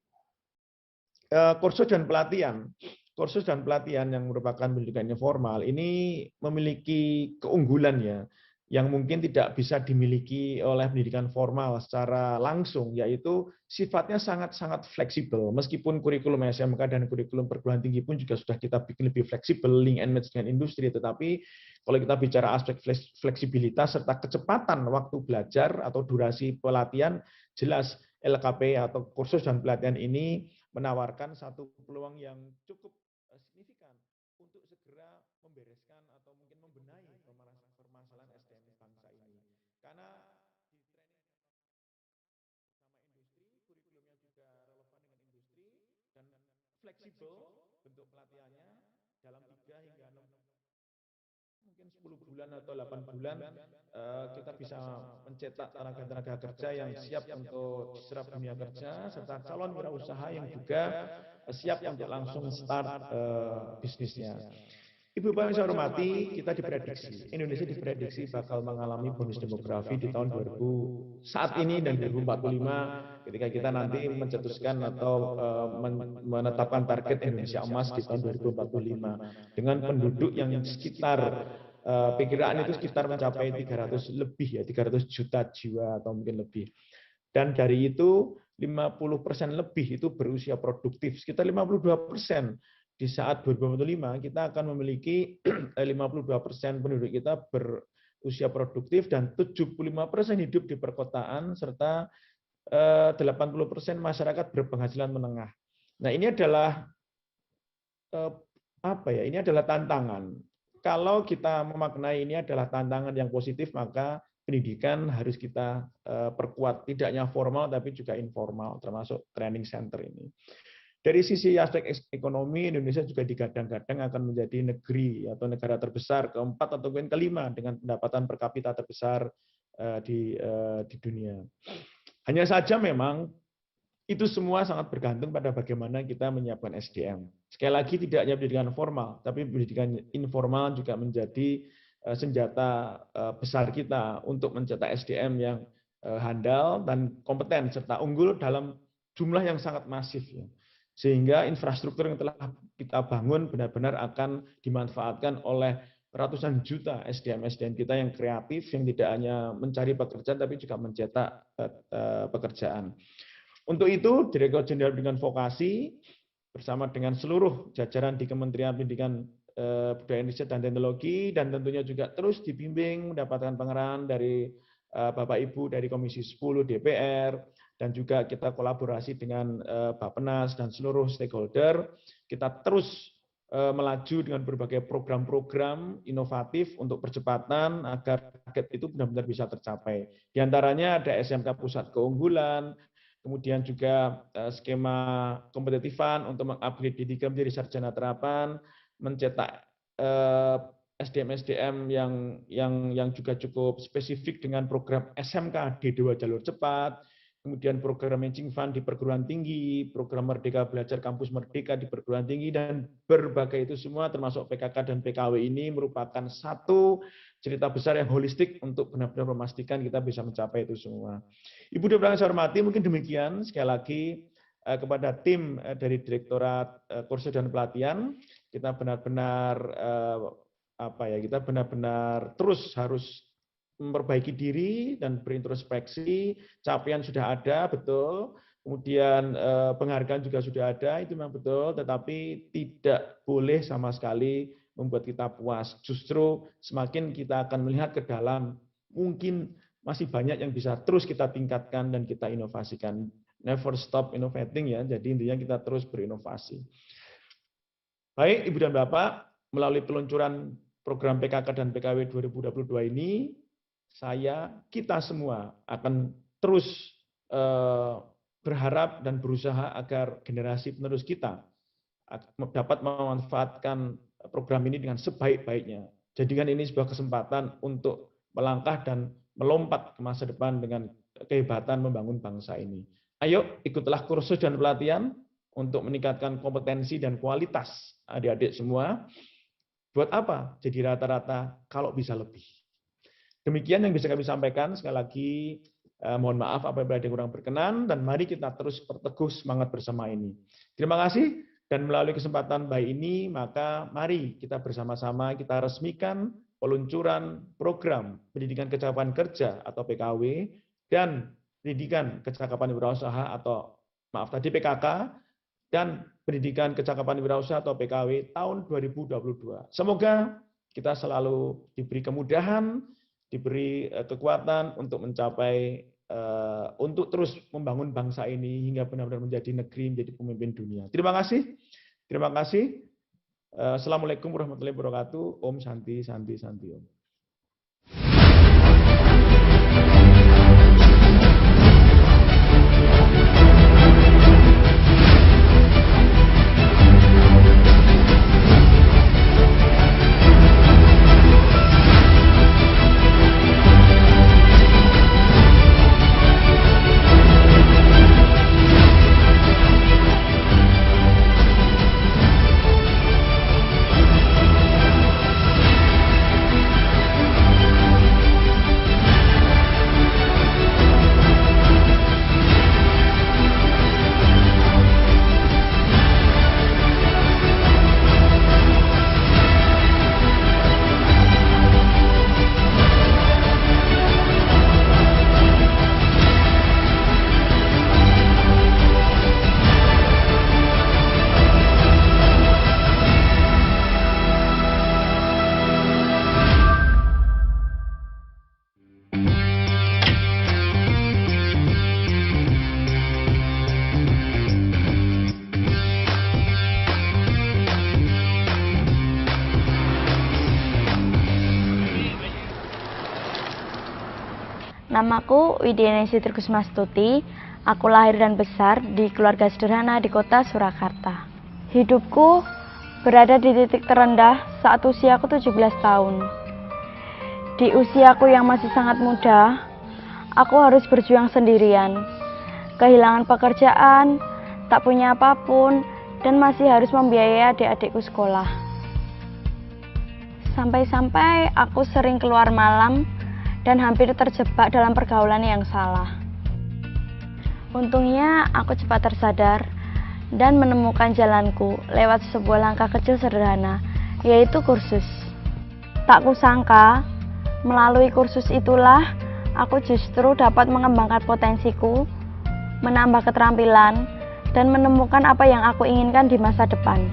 kursus dan pelatihan yang merupakan pendidikan informal ini memiliki keunggulan ya, yang mungkin tidak bisa dimiliki oleh pendidikan formal secara langsung, yaitu sifatnya sangat-sangat fleksibel. Meskipun kurikulum SMK dan kurikulum perguruan tinggi pun juga sudah kita bikin lebih fleksibel, link and match dengan industri, tetapi kalau kita bicara aspek fleksibilitas serta kecepatan waktu belajar atau durasi pelatihan, jelas LKP atau kursus dan pelatihan ini menawarkan satu peluang yang cukup signifikan untuk segera membereskan atau mungkin membenahi permasalahan SDM bangsa ini. Karena di training sama industri, kurikulumnya juga relevan dengan industri dan fleksibel bentuk pelatihannya dalam 3 hingga 6 mungkin 10 bulan atau 8 bulan kita bisa mencetak tenaga kerja yang siap untuk diserap dunia kerja, serta calon wirausaha yang juga siap untuk langsung start bisnisnya. Ibu Bapak yang saya hormati, kita diprediksi, Indonesia diprediksi bakal mengalami bonus demografi di tahun 2000 saat ini dan 2045 ketika kita nanti mencetuskan atau menetapkan target Indonesia emas di tahun 2045 dengan penduduk yang sekitar perkiraan itu sekitar mencapai 300 lebih ya, 300 juta jiwa atau mungkin lebih. Dan dari itu 50% lebih itu berusia produktif, sekitar 52%. Di saat 2045 kita akan memiliki 52% penduduk kita berusia produktif dan 75% hidup di perkotaan serta 80% masyarakat berpenghasilan menengah. Nah, ini adalah ini adalah tantangan. Kalau kita memaknai ini adalah tantangan yang positif, maka pendidikan harus kita perkuat, tidak hanya formal tapi juga informal, termasuk training center ini. Dari sisi aspek ekonomi, Indonesia juga digadang-gadang akan menjadi negeri atau negara terbesar keempat atau kelima dengan pendapatan per kapita terbesar di dunia. Hanya saja memang Itu semua sangat bergantung pada bagaimana kita menyiapkan SDM. Sekali lagi tidak hanya pendidikan formal, tapi pendidikan informal juga menjadi senjata besar kita untuk mencetak SDM yang handal dan kompeten serta unggul dalam jumlah yang sangat masif. Sehingga infrastruktur yang telah kita bangun benar-benar akan dimanfaatkan oleh ratusan juta SDM kita yang kreatif, yang tidak hanya mencari pekerjaan tapi juga mencetak pekerjaan. Untuk itu, Direktur Jenderal Pendidikan Vokasi bersama dengan seluruh jajaran di Kementerian Pendidikan Budaya Indonesia dan Teknologi, dan tentunya juga terus dibimbing mendapatkan pengarahan dari Bapak Ibu dari Komisi 10 DPR, dan juga kita kolaborasi dengan Bappenas dan seluruh stakeholder. Kita terus melaju dengan berbagai program-program inovatif untuk percepatan agar target itu benar-benar bisa tercapai. Di antaranya ada SMK Pusat Keunggulan, kemudian juga skema kompetitifan untuk mengupgrade pendidikan menjadi sarjana terapan, mencetak SDM-SDM yang juga cukup spesifik dengan program SMK D2 jalur cepat, kemudian program matching fund di perguruan tinggi, program Merdeka Belajar Kampus Merdeka di perguruan tinggi, dan berbagai itu semua termasuk PKK dan PKW ini merupakan satu cerita besar yang holistik untuk benar-benar memastikan kita bisa mencapai itu semua. Ibu dan Bapak saya hormati, mungkin demikian sekali lagi kepada tim dari Direktorat Kursus dan Pelatihan, kita benar-benar kita benar-benar terus harus memperbaiki diri dan berintrospeksi. Capaian sudah ada, betul. Kemudian penghargaan juga sudah ada, itu memang betul. Tetapi tidak boleh sama sekali membuat kita puas. Justru semakin kita akan melihat ke dalam, mungkin masih banyak yang bisa terus kita tingkatkan dan kita inovasikan. Never stop innovating ya. Jadi intinya kita terus berinovasi. Baik, Ibu dan Bapak, melalui peluncuran program PKK dan PKW 2022 ini, kita semua akan terus berharap dan berusaha agar generasi penerus kita dapat memanfaatkan program ini dengan sebaik-baiknya. Jadikan ini sebuah kesempatan untuk melangkah dan melompat ke masa depan dengan kehebatan membangun bangsa ini. Ayo, ikutlah kursus dan pelatihan untuk meningkatkan kompetensi dan kualitas adik-adik semua. Buat apa? Jadi rata-rata kalau bisa lebih. Demikian yang bisa kami sampaikan. Sekali lagi, mohon maaf apabila ada yang kurang berkenan, dan mari kita terus perteguh semangat bersama ini. Terima kasih. Dan melalui kesempatan baik ini, maka mari kita bersama-sama kita resmikan peluncuran program Pendidikan Kecakapan Kerja atau PKW dan Pendidikan Kecakapan Wirausaha atau PKK, dan Pendidikan Kecakapan Wirausaha atau PKW tahun 2022. Semoga kita selalu diberi kemudahan, diberi kekuatan untuk mencapai untuk terus membangun bangsa ini hingga benar-benar menjadi negeri, menjadi pemimpin dunia. Terima kasih. Terima kasih. Assalamualaikum warahmatullahi wabarakatuh. Om Santi, Santi, Santi Om. Namaku Widyanesi Trigusmastuti. Aku lahir dan besar di keluarga sederhana di kota Surakarta. Hidupku berada di titik terendah saat usiaku 17 tahun. Di usiaku yang masih sangat muda, aku harus berjuang sendirian. kehilangan pekerjaan, tak punya apapun, dan masih harus membiayai adik-adikku sekolah. Sampai-sampai aku sering keluar malam dan hampir terjebak dalam pergaulan yang salah. Untungnya aku cepat tersadar dan menemukan jalanku lewat sebuah langkah kecil sederhana, yaitu kursus. Tak kusangka, melalui kursus itulah aku justru dapat mengembangkan potensiku, menambah keterampilan, dan menemukan apa yang aku inginkan di masa depan.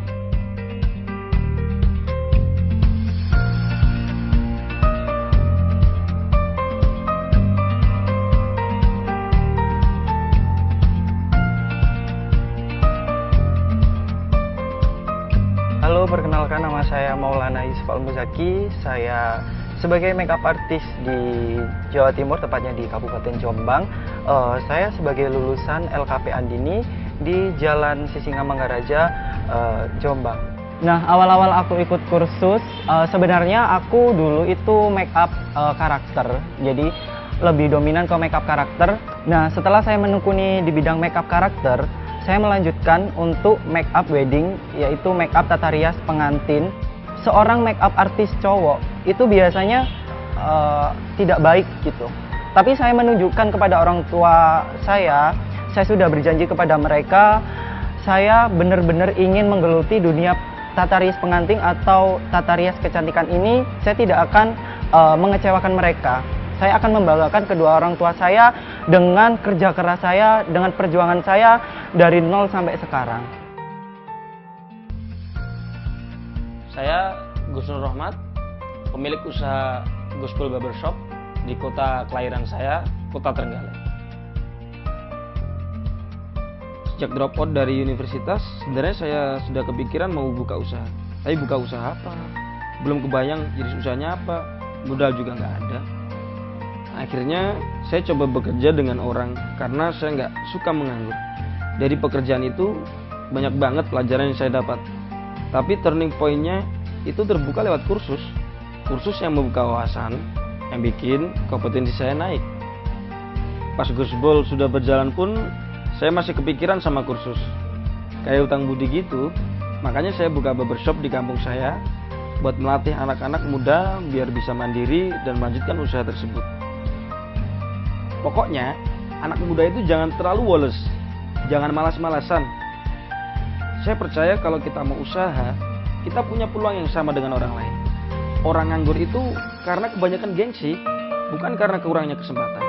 Halo, perkenalkan nama saya Maulana Yusuf Al-Muzaki. Saya sebagai makeup artist di Jawa Timur, tepatnya di Kabupaten Jombang. Saya sebagai lulusan LKP Andini di Jalan Sisingamangaraja, Jombang. Nah, awal-awal aku ikut kursus, sebenarnya aku dulu itu makeup karakter. Jadi lebih dominan ke makeup karakter. Nah, setelah saya menekuni di bidang makeup karakter, saya melanjutkan untuk make up wedding, yaitu make up tata rias pengantin. Seorang make up artis cowok itu biasanya tidak baik gitu. Tapi saya menunjukkan kepada orang tua saya sudah berjanji kepada mereka, saya benar-benar ingin menggeluti dunia tata rias pengantin atau tata rias kecantikan ini. Saya tidak akan mengecewakan mereka. Saya akan membanggakan kedua orang tua saya dengan kerja keras saya, dengan perjuangan saya dari nol sampai sekarang. Saya Gus Nur Rahmat, pemilik usaha Guspul Barbershop di kota kelahiran saya, Kota Trenggalek. Sejak drop out dari universitas, sebenarnya saya sudah kepikiran mau buka usaha. Tapi buka usaha apa? Belum kebayang jenis usahanya apa, modal juga nggak ada. Akhirnya saya coba bekerja dengan orang karena saya nggak suka menganggur. Dari pekerjaan itu banyak banget pelajaran yang saya dapat. Tapi turning point-nya itu terbuka lewat kursus. Kursus yang membuka wawasan, yang bikin kompetensi saya naik. Pas Gusbol sudah berjalan pun saya masih kepikiran sama kursus. Kayak utang budi gitu. Makanya saya buka barbershop di kampung saya buat melatih anak-anak muda biar bisa mandiri dan melanjutkan usaha tersebut. Pokoknya, anak muda itu jangan terlalu woles, jangan malas-malasan. Saya percaya kalau kita mau usaha, kita punya peluang yang sama dengan orang lain. Orang nganggur itu karena kebanyakan gengsi, bukan karena kurangnya kesempatan.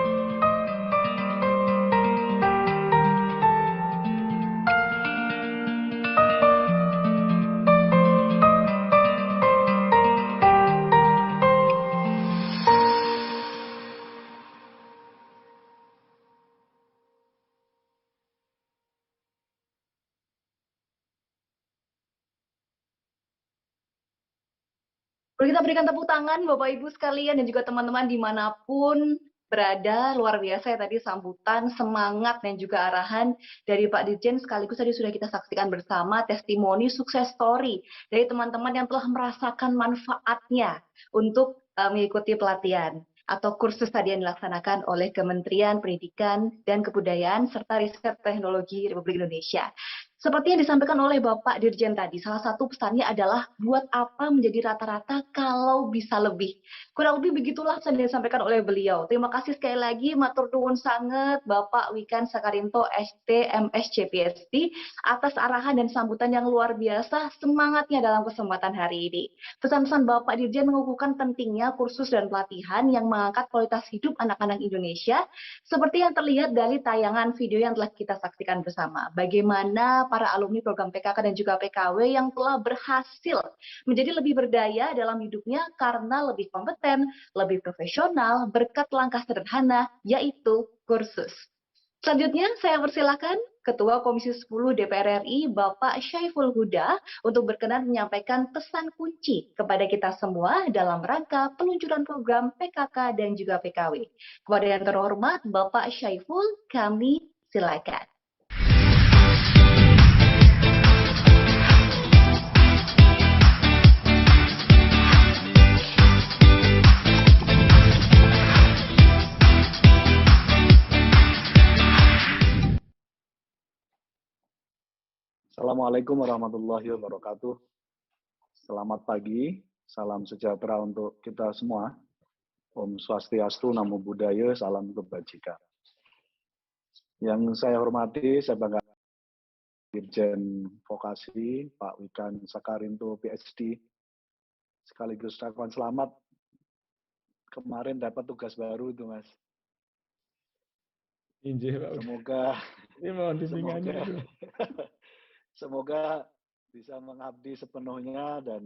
Perlu kita berikan tepuk tangan Bapak Ibu sekalian dan juga teman-teman dimanapun berada. Luar biasa ya tadi sambutan, semangat dan juga arahan dari Pak Dirjen, sekaligus tadi sudah kita saksikan bersama testimoni sukses story dari teman-teman yang telah merasakan manfaatnya untuk mengikuti pelatihan atau kursus tadi yang dilaksanakan oleh Kementerian Pendidikan dan Kebudayaan serta Riset Teknologi Republik Indonesia. Seperti yang disampaikan oleh Bapak Dirjen tadi, salah satu pesannya adalah buat apa menjadi rata-rata kalau bisa lebih. Kurang lebih begitulah pesan yang disampaikan oleh beliau. Terima kasih sekali lagi, matur nuwun sangat Bapak Wikan Sakarinto ST MSc PhD atas arahan dan sambutan yang luar biasa, semangatnya dalam kesempatan hari ini. Pesan-pesan Bapak Dirjen mengukuhkan pentingnya kursus dan pelatihan yang mengangkat kualitas hidup anak-anak Indonesia, seperti yang terlihat dari tayangan video yang telah kita saksikan bersama. Bagaimana para alumni program PKK dan juga PKW yang telah berhasil menjadi lebih berdaya dalam hidupnya karena lebih kompeten, lebih profesional, berkat langkah sederhana, yaitu kursus. Selanjutnya, saya persilakan Ketua Komisi 10 DPR RI, Bapak Syaiful Huda, untuk berkenan menyampaikan pesan kunci kepada kita semua dalam rangka peluncuran program PKK dan juga PKW. Kepada yang terhormat, Bapak Syaiful, kami silakan. Assalamualaikum warahmatullahi wabarakatuh. Selamat pagi, salam sejahtera untuk kita semua. Om Swastiastu, Namo Buddhaya, salam kebajikan. Yang saya hormati, saya banggakan Dirjen Vokasi, Pak Wikan Sakarinto, PhD. Sekaligus ucapan selamat. Kemarin dapat tugas baru itu, Mas. Injih, Pak. Semoga Ini mohon bimbingannya itu. Semoga bisa mengabdi sepenuhnya dan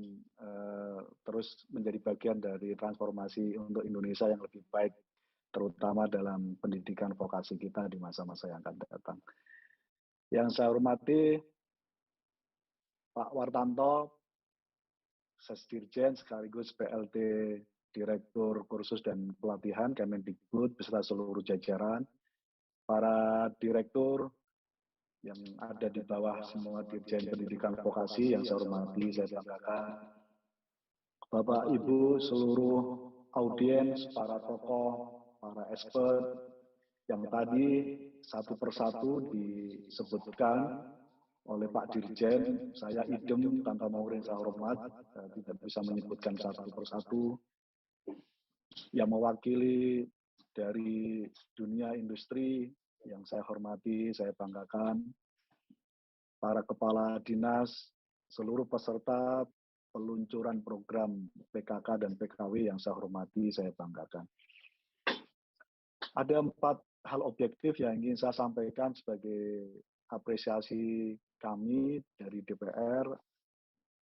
terus menjadi bagian dari transformasi untuk Indonesia yang lebih baik, terutama dalam pendidikan vokasi kita di masa-masa yang akan datang. Yang saya hormati Pak Wartanto, Sesdirjen sekaligus PLT Direktur Kursus dan Pelatihan Kemendikbud beserta seluruh jajaran, para direktur yang ada di bawah semua Dirjen Pendidikan Vokasi yang saya hormati, saya banggakan. Bapak, Ibu, seluruh audiens, para tokoh, para expert yang tadi satu persatu disebutkan oleh Pak Dirjen, saya idem tanpa mengurangi saya hormat, tidak bisa menyebutkan satu persatu. Yang mewakili dari dunia industri yang saya hormati, saya banggakan, para kepala dinas, seluruh peserta peluncuran program PKK dan PKW yang saya hormati, saya banggakan. Ada 4 hal objektif yang ingin saya sampaikan sebagai apresiasi kami dari DPR,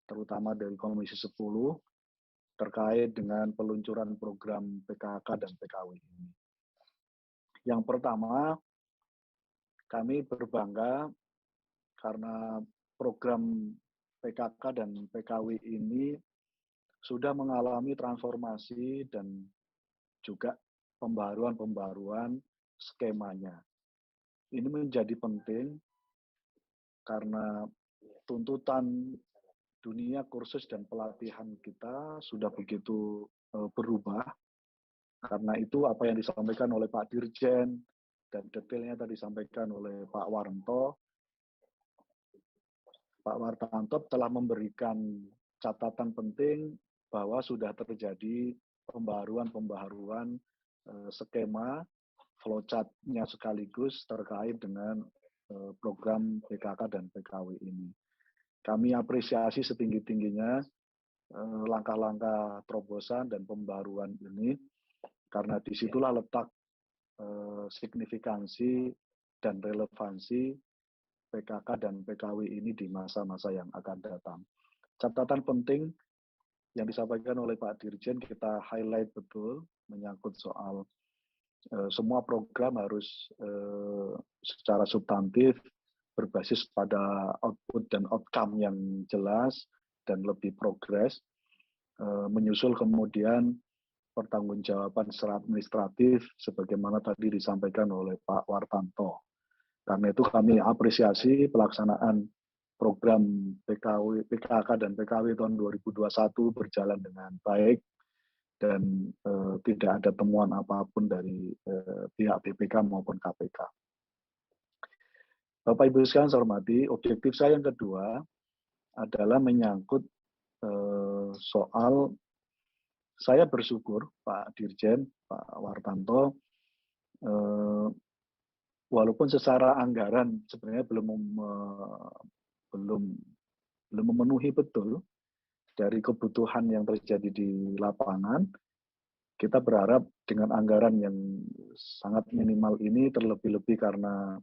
terutama dari Komisi 10, terkait dengan peluncuran program PKK dan PKW ini. Yang pertama, kami berbangga karena program PKK dan PKW ini sudah mengalami transformasi dan juga pembaruan-pembaruan skemanya. Ini menjadi penting karena tuntutan dunia kursus dan pelatihan kita sudah begitu berubah. Karena itu apa yang disampaikan oleh Pak Dirjen dan detailnya tadi disampaikan oleh Pak Wartanto. Pak Wartanto telah memberikan catatan penting bahwa sudah terjadi pembaharuan skema flowchart-nya sekaligus terkait dengan program PKK dan PKW ini. Kami apresiasi setinggi-tingginya langkah-langkah terobosan dan pembaruan ini, karena disitulah letak signifikansi dan relevansi PKK dan PKW ini di masa-masa yang akan datang. Catatan penting yang disampaikan oleh Pak Dirjen kita highlight betul menyangkut soal semua program harus secara substantif berbasis pada output dan outcome yang jelas dan lebih progres, menyusul kemudian pertanggungjawaban secara administratif sebagaimana tadi disampaikan oleh Pak Wartanto. Karena itu kami apresiasi pelaksanaan program PKK dan PKW tahun 2021 berjalan dengan baik dan tidak ada temuan apapun dari pihak BPK maupun KPK. Bapak Ibu sekalian saya hormati, objektif saya yang kedua adalah menyangkut soal saya bersyukur Pak Dirjen, Pak Wartanto, walaupun secara anggaran sebenarnya belum memenuhi betul dari kebutuhan yang terjadi di lapangan, kita berharap dengan anggaran yang sangat minimal ini, terlebih-lebih karena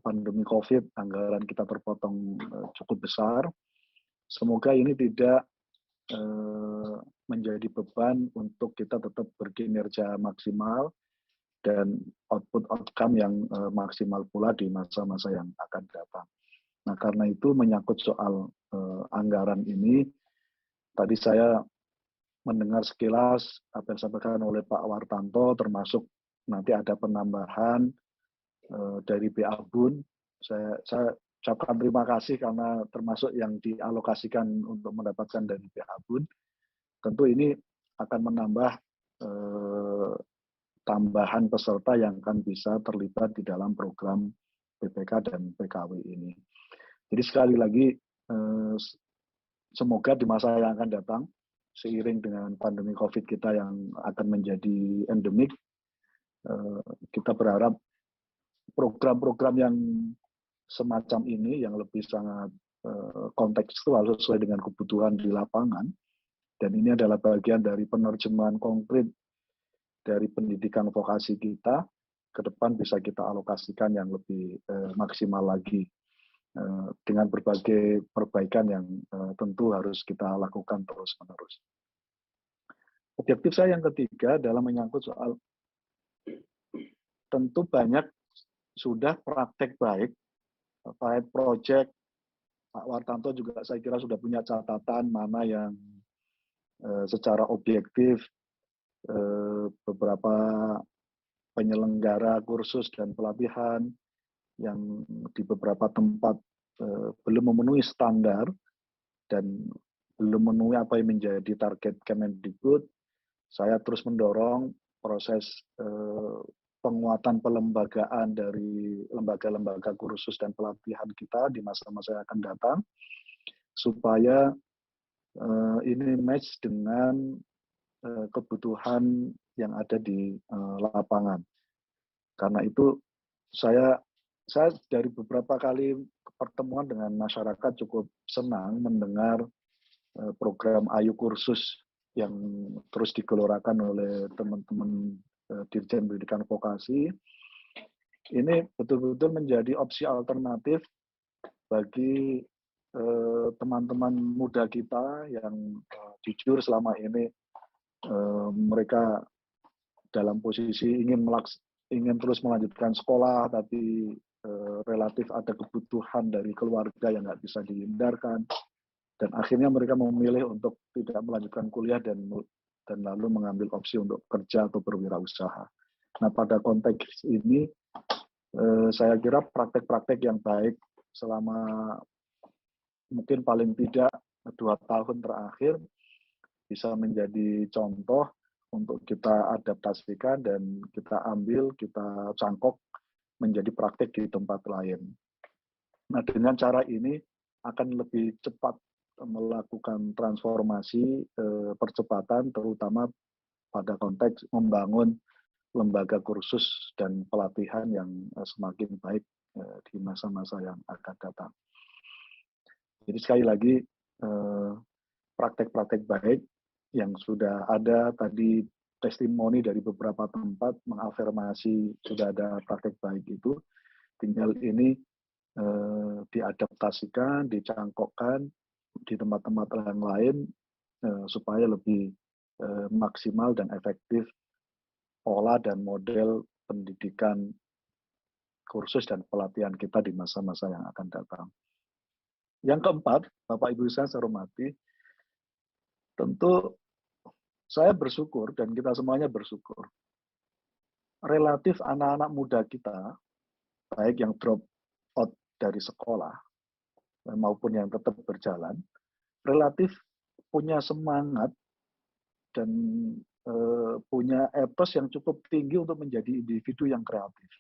pandemi COVID, anggaran kita terpotong cukup besar. Semoga ini tidak menjadi beban untuk kita tetap berkinerja maksimal dan output outcome yang maksimal pula di masa-masa yang akan datang. Nah, karena itu menyangkut soal anggaran ini, tadi saya mendengar sekilas apa yang disampaikan oleh Pak Wartanto, termasuk nanti ada penambahan dari BA Bun. Saya ucapkan terima kasih karena termasuk yang dialokasikan untuk mendapatkan dari BA Bun. Tentu ini akan menambah tambahan peserta yang akan bisa terlibat di dalam program PPK dan PKW ini. Jadi sekali lagi, semoga di masa yang akan datang, seiring dengan pandemi COVID kita yang akan menjadi endemik, kita berharap program-program yang semacam ini yang lebih sangat kontekstual sesuai dengan kebutuhan di lapangan, dan ini adalah bagian dari penerjemahan konkret dari pendidikan vokasi kita, ke depan bisa kita alokasikan yang lebih maksimal lagi dengan berbagai perbaikan yang tentu harus kita lakukan terus-menerus. Objektif saya yang ketiga dalam menyangkut soal tentu banyak sudah praktek baik, pilot project, Pak Wartanto juga saya kira sudah punya catatan mana yang secara objektif beberapa penyelenggara kursus dan pelatihan yang di beberapa tempat belum memenuhi standar dan belum memenuhi apa yang menjadi target Kemendikbud. Saya terus mendorong proses penguatan pelembagaan dari lembaga-lembaga kursus dan pelatihan kita di masa-masa yang akan datang, supaya ini match dengan kebutuhan yang ada di lapangan. Karena itu saya dari beberapa kali pertemuan dengan masyarakat cukup senang mendengar program Ayu Kursus yang terus digelorakan oleh teman-teman Dirjen Pendidikan Vokasi. Ini betul-betul menjadi opsi alternatif bagi teman-teman muda kita yang jujur selama ini mereka dalam posisi ingin terus melanjutkan sekolah, tapi relatif ada kebutuhan dari keluarga yang nggak bisa dihindarkan, dan akhirnya mereka memilih untuk tidak melanjutkan kuliah dan lalu mengambil opsi untuk kerja atau berwirausaha. Nah, pada konteks ini saya kira praktek-praktek yang baik selama mungkin paling tidak 2 tahun terakhir bisa menjadi contoh untuk kita adaptasikan dan kita ambil, kita cangkok menjadi praktek di tempat lain. Nah, dengan cara ini akan lebih cepat melakukan transformasi percepatan, terutama pada konteks membangun lembaga kursus dan pelatihan yang semakin baik di masa-masa yang akan datang. Jadi sekali lagi, praktek-praktek baik yang sudah ada tadi, testimoni dari beberapa tempat mengafirmasi sudah ada praktek baik itu, tinggal ini diadaptasikan, dicangkokkan di tempat-tempat yang lain supaya lebih maksimal dan efektif pola dan model pendidikan kursus dan pelatihan kita di masa-masa yang akan datang. Yang keempat, Bapak Ibu saya hormati, tentu saya bersyukur dan kita semuanya bersyukur. Relatif anak-anak muda kita, baik yang drop out dari sekolah maupun yang tetap berjalan, relatif punya semangat dan punya etos yang cukup tinggi untuk menjadi individu yang kreatif.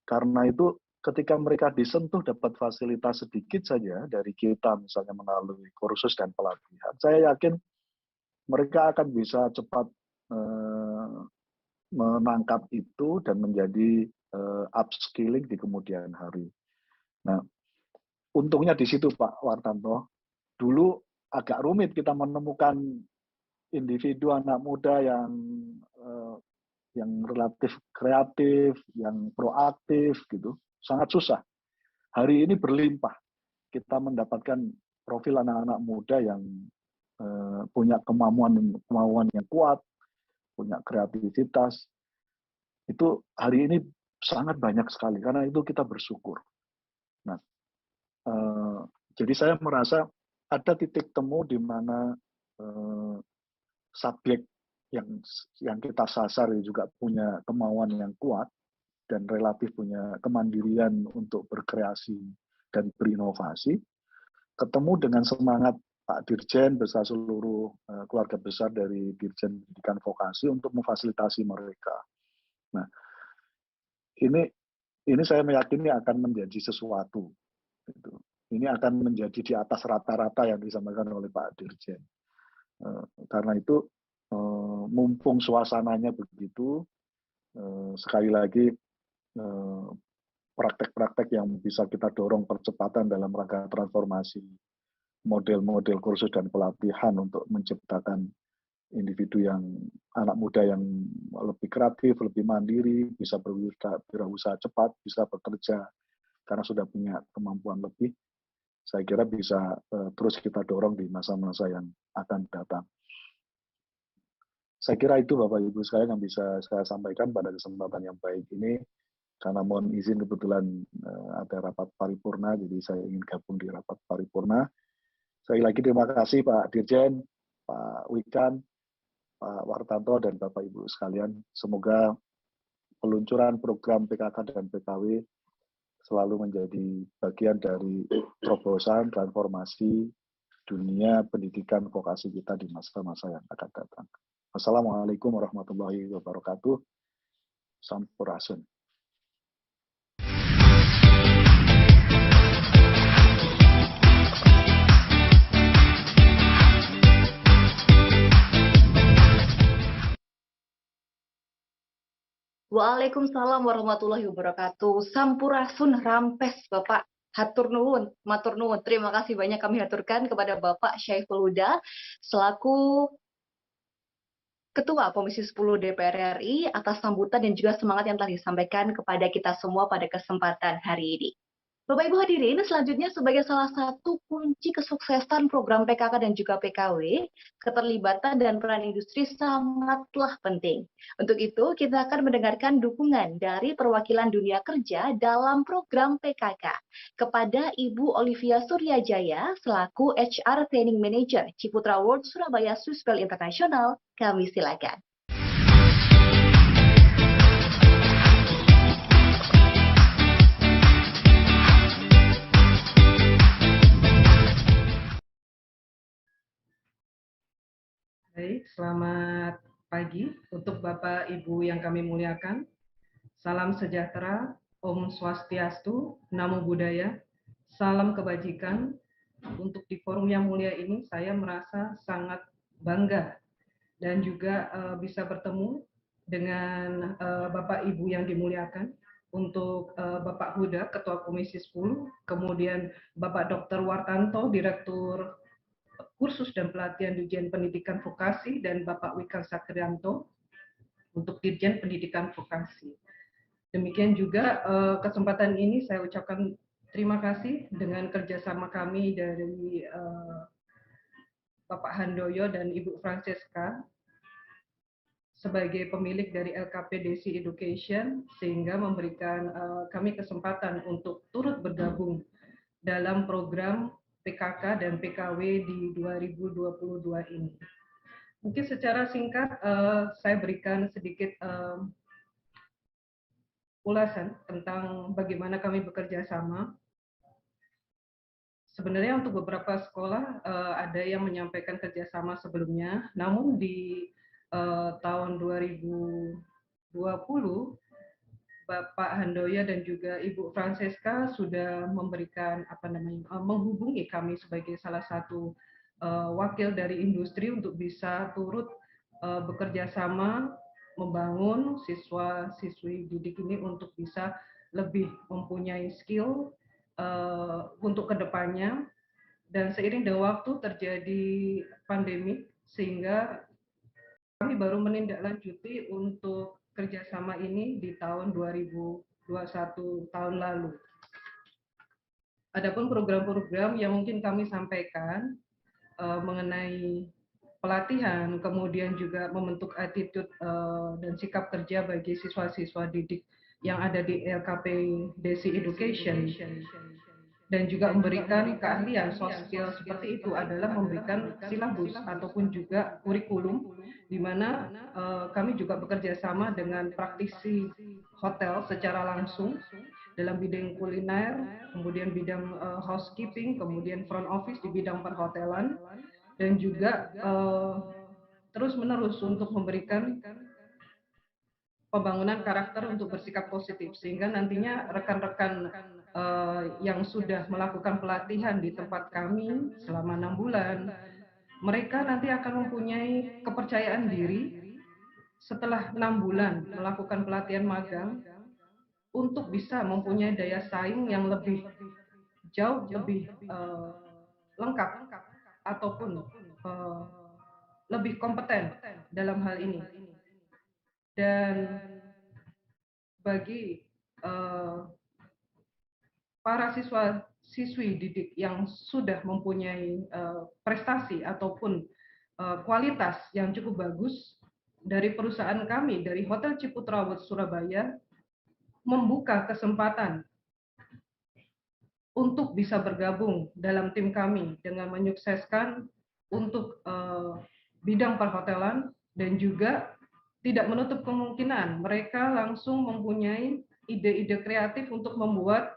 Karena itu ketika mereka disentuh dapat fasilitas sedikit saja dari kita, misalnya melalui kursus dan pelatihan, saya yakin mereka akan bisa cepat menangkap itu dan menjadi upskilling di kemudian hari. Nah, untungnya di situ Pak Wartanto, dulu agak rumit kita menemukan individu anak muda yang relatif kreatif, yang proaktif gitu, sangat susah. Hari ini berlimpah kita mendapatkan profil anak-anak muda yang punya kemauan yang kuat, punya kreativitas. Itu hari ini sangat banyak sekali, karena itu kita bersyukur. Nah, jadi saya merasa ada titik temu di mana subjek yang kita sasar juga punya kemauan yang kuat dan relatif punya kemandirian untuk berkreasi dan berinovasi, ketemu dengan semangat Pak Dirjen beserta seluruh keluarga besar dari Dirjen Pendidikan Vokasi untuk memfasilitasi mereka. Nah, ini saya meyakini akan menjadi sesuatu Gitu. Ini akan menjadi di atas rata-rata yang disampaikan oleh Pak Dirjen. Karena itu mumpung suasananya begitu, sekali lagi praktek-praktek yang bisa kita dorong percepatan dalam rangka transformasi model-model kursus dan pelatihan untuk menciptakan individu yang anak muda yang lebih kreatif, lebih mandiri, bisa berwirausaha cepat, bisa bekerja karena sudah punya kemampuan lebih. Saya kira bisa terus kita dorong di masa-masa yang akan datang. Saya kira itu Bapak Ibu sekalian yang bisa saya sampaikan pada kesempatan yang baik ini. Karena mohon izin kebetulan ada rapat paripurna, jadi saya ingin gabung di rapat paripurna. Sekali lagi terima kasih Pak Dirjen, Pak Wikan, Pak Wartanto, dan Bapak Ibu sekalian. Semoga peluncuran program PKK dan PKW selalu menjadi bagian dari terobosan transformasi dunia pendidikan vokasi kita di masa-masa yang akan datang. Wassalamualaikum warahmatullahi wabarakatuh. Sampurasun. Waalaikumsalam warahmatullahi wabarakatuh. Sampurasun rampes Bapak. Hatur nuwun, matur nuwun. Terima kasih banyak kami haturkan kepada Bapak Syaiful Huda selaku Ketua Komisi 10 DPR RI atas sambutan dan juga semangat yang telah disampaikan kepada kita semua pada kesempatan hari ini. Bapak Ibu hadirin, selanjutnya sebagai salah satu kunci kesuksesan program PKK dan juga PKW, keterlibatan dan peran industri sangatlah penting. Untuk itu, kita akan mendengarkan dukungan dari perwakilan dunia kerja dalam program PKK kepada Ibu Olivia Suryajaya selaku HR Training Manager Ciputra World Surabaya Swissbell International. Kami silakan. Baik, selamat pagi untuk Bapak Ibu yang kami muliakan. Salam sejahtera, Om Swastiastu, Namo Buddhaya, salam kebajikan. Untuk di forum yang mulia ini saya merasa sangat bangga dan juga bisa bertemu dengan Bapak Ibu yang dimuliakan. Untuk Bapak Huda, Ketua Komisi 10, kemudian Bapak Dr. Wartanto, Direktur Kursus dan Pelatihan Dirjen Pendidikan Vokasi, dan Bapak Wikan Sakrianto untuk Dirjen Pendidikan Vokasi. Demikian juga kesempatan ini saya ucapkan terima kasih dengan kerjasama kami dari Bapak Handoyo dan Ibu Francesca sebagai pemilik dari LKP Desi Education, sehingga memberikan kami kesempatan untuk turut bergabung dalam program PKK dan PKW di 2022 ini. Mungkin secara singkat saya berikan sedikit ulasan tentang bagaimana kami bekerja sama. Sebenarnya untuk beberapa sekolah ada yang menyampaikan kerjasama sebelumnya, namun di tahun 2020 Bapak Handoyo dan juga Ibu Francesca sudah memberikan menghubungi kami sebagai salah satu wakil dari industri untuk bisa turut bekerja sama membangun siswa-siswi didik ini untuk bisa lebih mempunyai skill untuk kedepannya. Dan seiring dengan waktu terjadi pandemi sehingga kami baru menindaklanjuti untuk kerjasama ini di tahun 2021 tahun lalu. Adapun program-program yang mungkin kami sampaikan mengenai pelatihan, kemudian juga membentuk attitude dan sikap kerja bagi siswa-siswa didik yang ada di LKP Desi Education, dan juga memberikan keahlian soft skill seperti itu adalah memberikan silabus ataupun juga kurikulum, di mana kami juga bekerja sama dengan praktisi hotel secara langsung dalam bidang kuliner, kemudian bidang housekeeping, kemudian front office di bidang perhotelan, dan juga terus-menerus untuk memberikan pembangunan karakter untuk bersikap positif, sehingga nantinya rekan-rekan yang sudah melakukan pelatihan di tempat kami selama 6 bulan, mereka nanti akan mempunyai kepercayaan diri setelah 6 bulan melakukan pelatihan magang untuk bisa mempunyai daya saing yang jauh lebih lengkap ataupun lebih kompeten dalam hal ini. Dan bagi para siswi didik yang sudah mempunyai prestasi ataupun kualitas yang cukup bagus, dari perusahaan kami, dari Hotel Ciputra World Surabaya, membuka kesempatan untuk bisa bergabung dalam tim kami dengan menyukseskan untuk bidang perhotelan, dan juga tidak menutup kemungkinan mereka langsung mempunyai ide-ide kreatif untuk membuat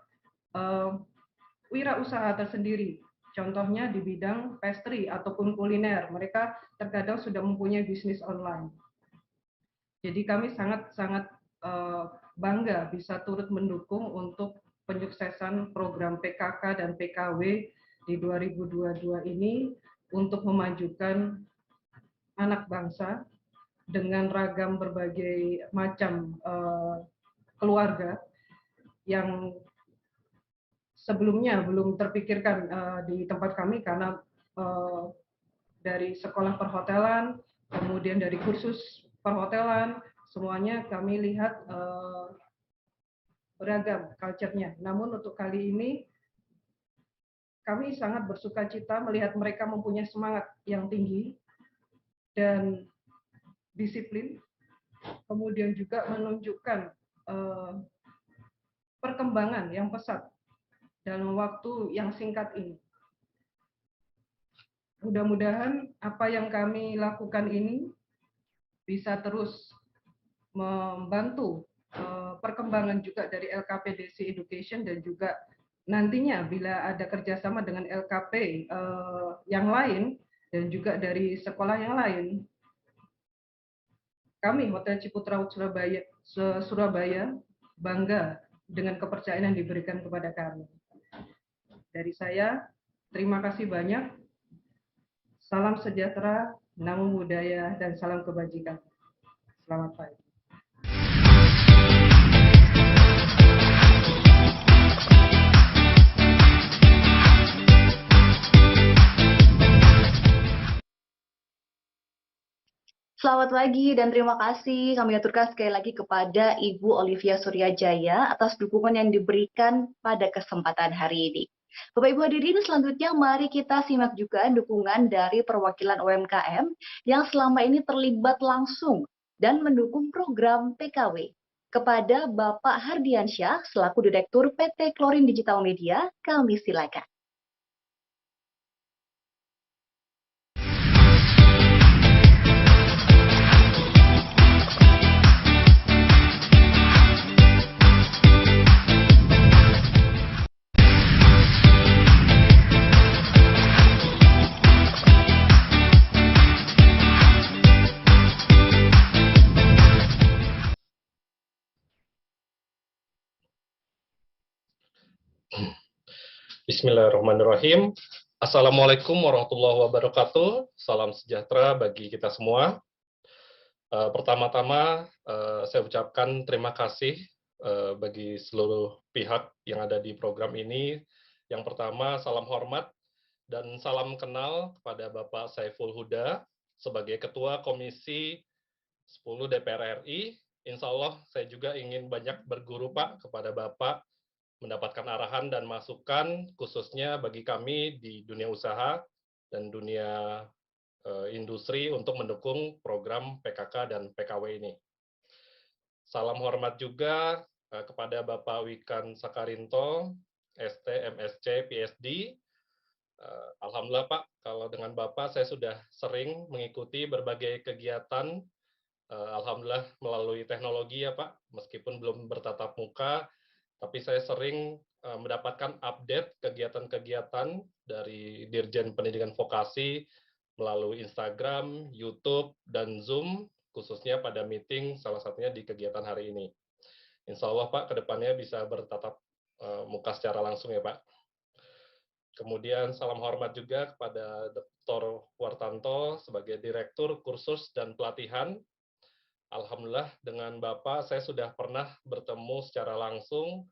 wirausaha tersendiri. Contohnya di bidang pastry ataupun kuliner, mereka terkadang sudah mempunyai bisnis online. Jadi kami sangat bangga bisa turut mendukung untuk penyuksesan program PKK dan PKW di 2022 ini untuk memajukan anak bangsa dengan ragam berbagai macam keluarga yang sebelumnya belum terpikirkan di tempat kami, karena dari sekolah perhotelan, kemudian dari kursus perhotelan, semuanya kami lihat beragam culture-nya. Namun untuk kali ini kami sangat bersuka cita melihat mereka mempunyai semangat yang tinggi dan disiplin, kemudian juga menunjukkan perkembangan yang pesat dalam waktu yang singkat ini. Mudah-mudahan apa yang kami lakukan ini bisa terus membantu perkembangan juga dari LKP-DC Education, dan juga nantinya bila ada kerjasama dengan LKP yang lain dan juga dari sekolah yang lain, kami Hotel Ciputra Surabaya bangga dengan kepercayaan yang diberikan kepada kami. Dari saya, terima kasih banyak. Salam sejahtera, namo buddhaya, dan salam kebajikan. Selamat pagi. Selamat pagi dan terima kasih kami aturkan sekali lagi kepada Ibu Olivia Suryajaya atas dukungan yang diberikan pada kesempatan hari ini. Bapak Ibu hadirin, selanjutnya mari kita simak juga dukungan dari perwakilan UMKM yang selama ini terlibat langsung dan mendukung program PKW. Kepada Bapak Hardiansyah selaku Direktur PT Klorin Digital Media, kami silakan. Bismillahirrahmanirrahim. Assalamualaikum warahmatullahi wabarakatuh. Salam sejahtera bagi kita semua. Pertama-tama saya ucapkan terima kasih bagi seluruh pihak yang ada di program ini. Yang pertama, salam hormat dan salam kenal kepada Bapak Saiful Huda sebagai Ketua Komisi 10 DPR RI. Insya Allah saya juga ingin banyak berguru Pak kepada Bapak, mendapatkan arahan dan masukan khususnya bagi kami di dunia usaha dan dunia industri untuk mendukung program PKK dan PKW ini. Salam hormat juga kepada Bapak Wikan Sakarinto, ST, MSc, PhD. Alhamdulillah Pak, kalau dengan Bapak saya sudah sering mengikuti berbagai kegiatan, Alhamdulillah melalui teknologi ya Pak, meskipun belum bertatap muka, tapi saya sering mendapatkan update kegiatan-kegiatan dari Dirjen Pendidikan Vokasi melalui Instagram, YouTube, dan Zoom, khususnya pada meeting, salah satunya di kegiatan hari ini. Insya Allah Pak, ke depannya bisa bertatap muka secara langsung ya Pak. Kemudian salam hormat juga kepada Dr. Wartanto sebagai Direktur Kursus dan Pelatihan. Alhamdulillah dengan Bapak saya sudah pernah bertemu secara langsung.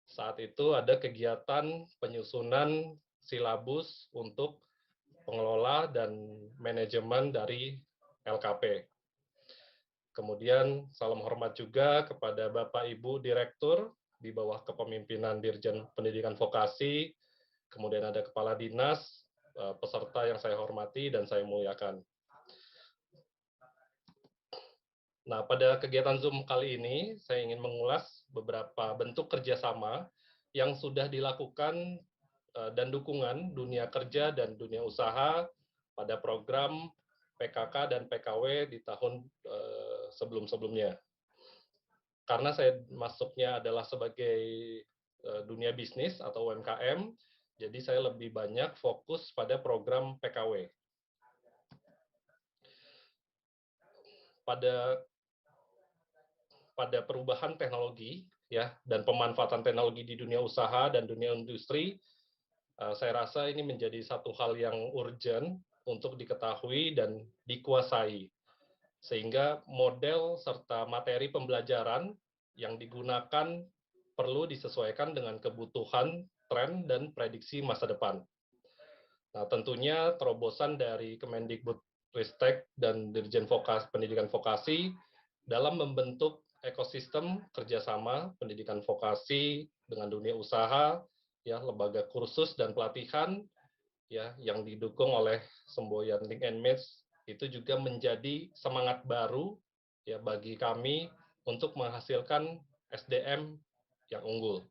Saat itu ada kegiatan penyusunan silabus untuk pengelola dan manajemen dari LKP. Kemudian salam hormat juga kepada Bapak Ibu Direktur di bawah kepemimpinan Dirjen Pendidikan Vokasi, kemudian ada Kepala Dinas, peserta yang saya hormati dan saya muliakan. Nah, pada kegiatan Zoom kali ini, saya ingin mengulas beberapa bentuk kerjasama yang sudah dilakukan dan dukungan dunia kerja dan dunia usaha pada program PKK dan PKW di tahun sebelum-sebelumnya. Karena saya masuknya adalah sebagai dunia bisnis atau UMKM, jadi saya lebih banyak fokus pada program PKW. Pada perubahan teknologi ya dan pemanfaatan teknologi di dunia usaha dan dunia industri, saya rasa ini menjadi satu hal yang urgent untuk diketahui dan dikuasai, sehingga model serta materi pembelajaran yang digunakan perlu disesuaikan dengan kebutuhan, tren, dan prediksi masa depan. Nah, tentunya terobosan dari Kemendikbudristek dan Dirjen Pendidikan Vokasi dalam membentuk ekosistem kerjasama pendidikan vokasi dengan dunia usaha, ya lembaga kursus dan pelatihan, ya yang didukung oleh semboyan Link and Match, itu juga menjadi semangat baru ya bagi kami untuk menghasilkan SDM yang unggul.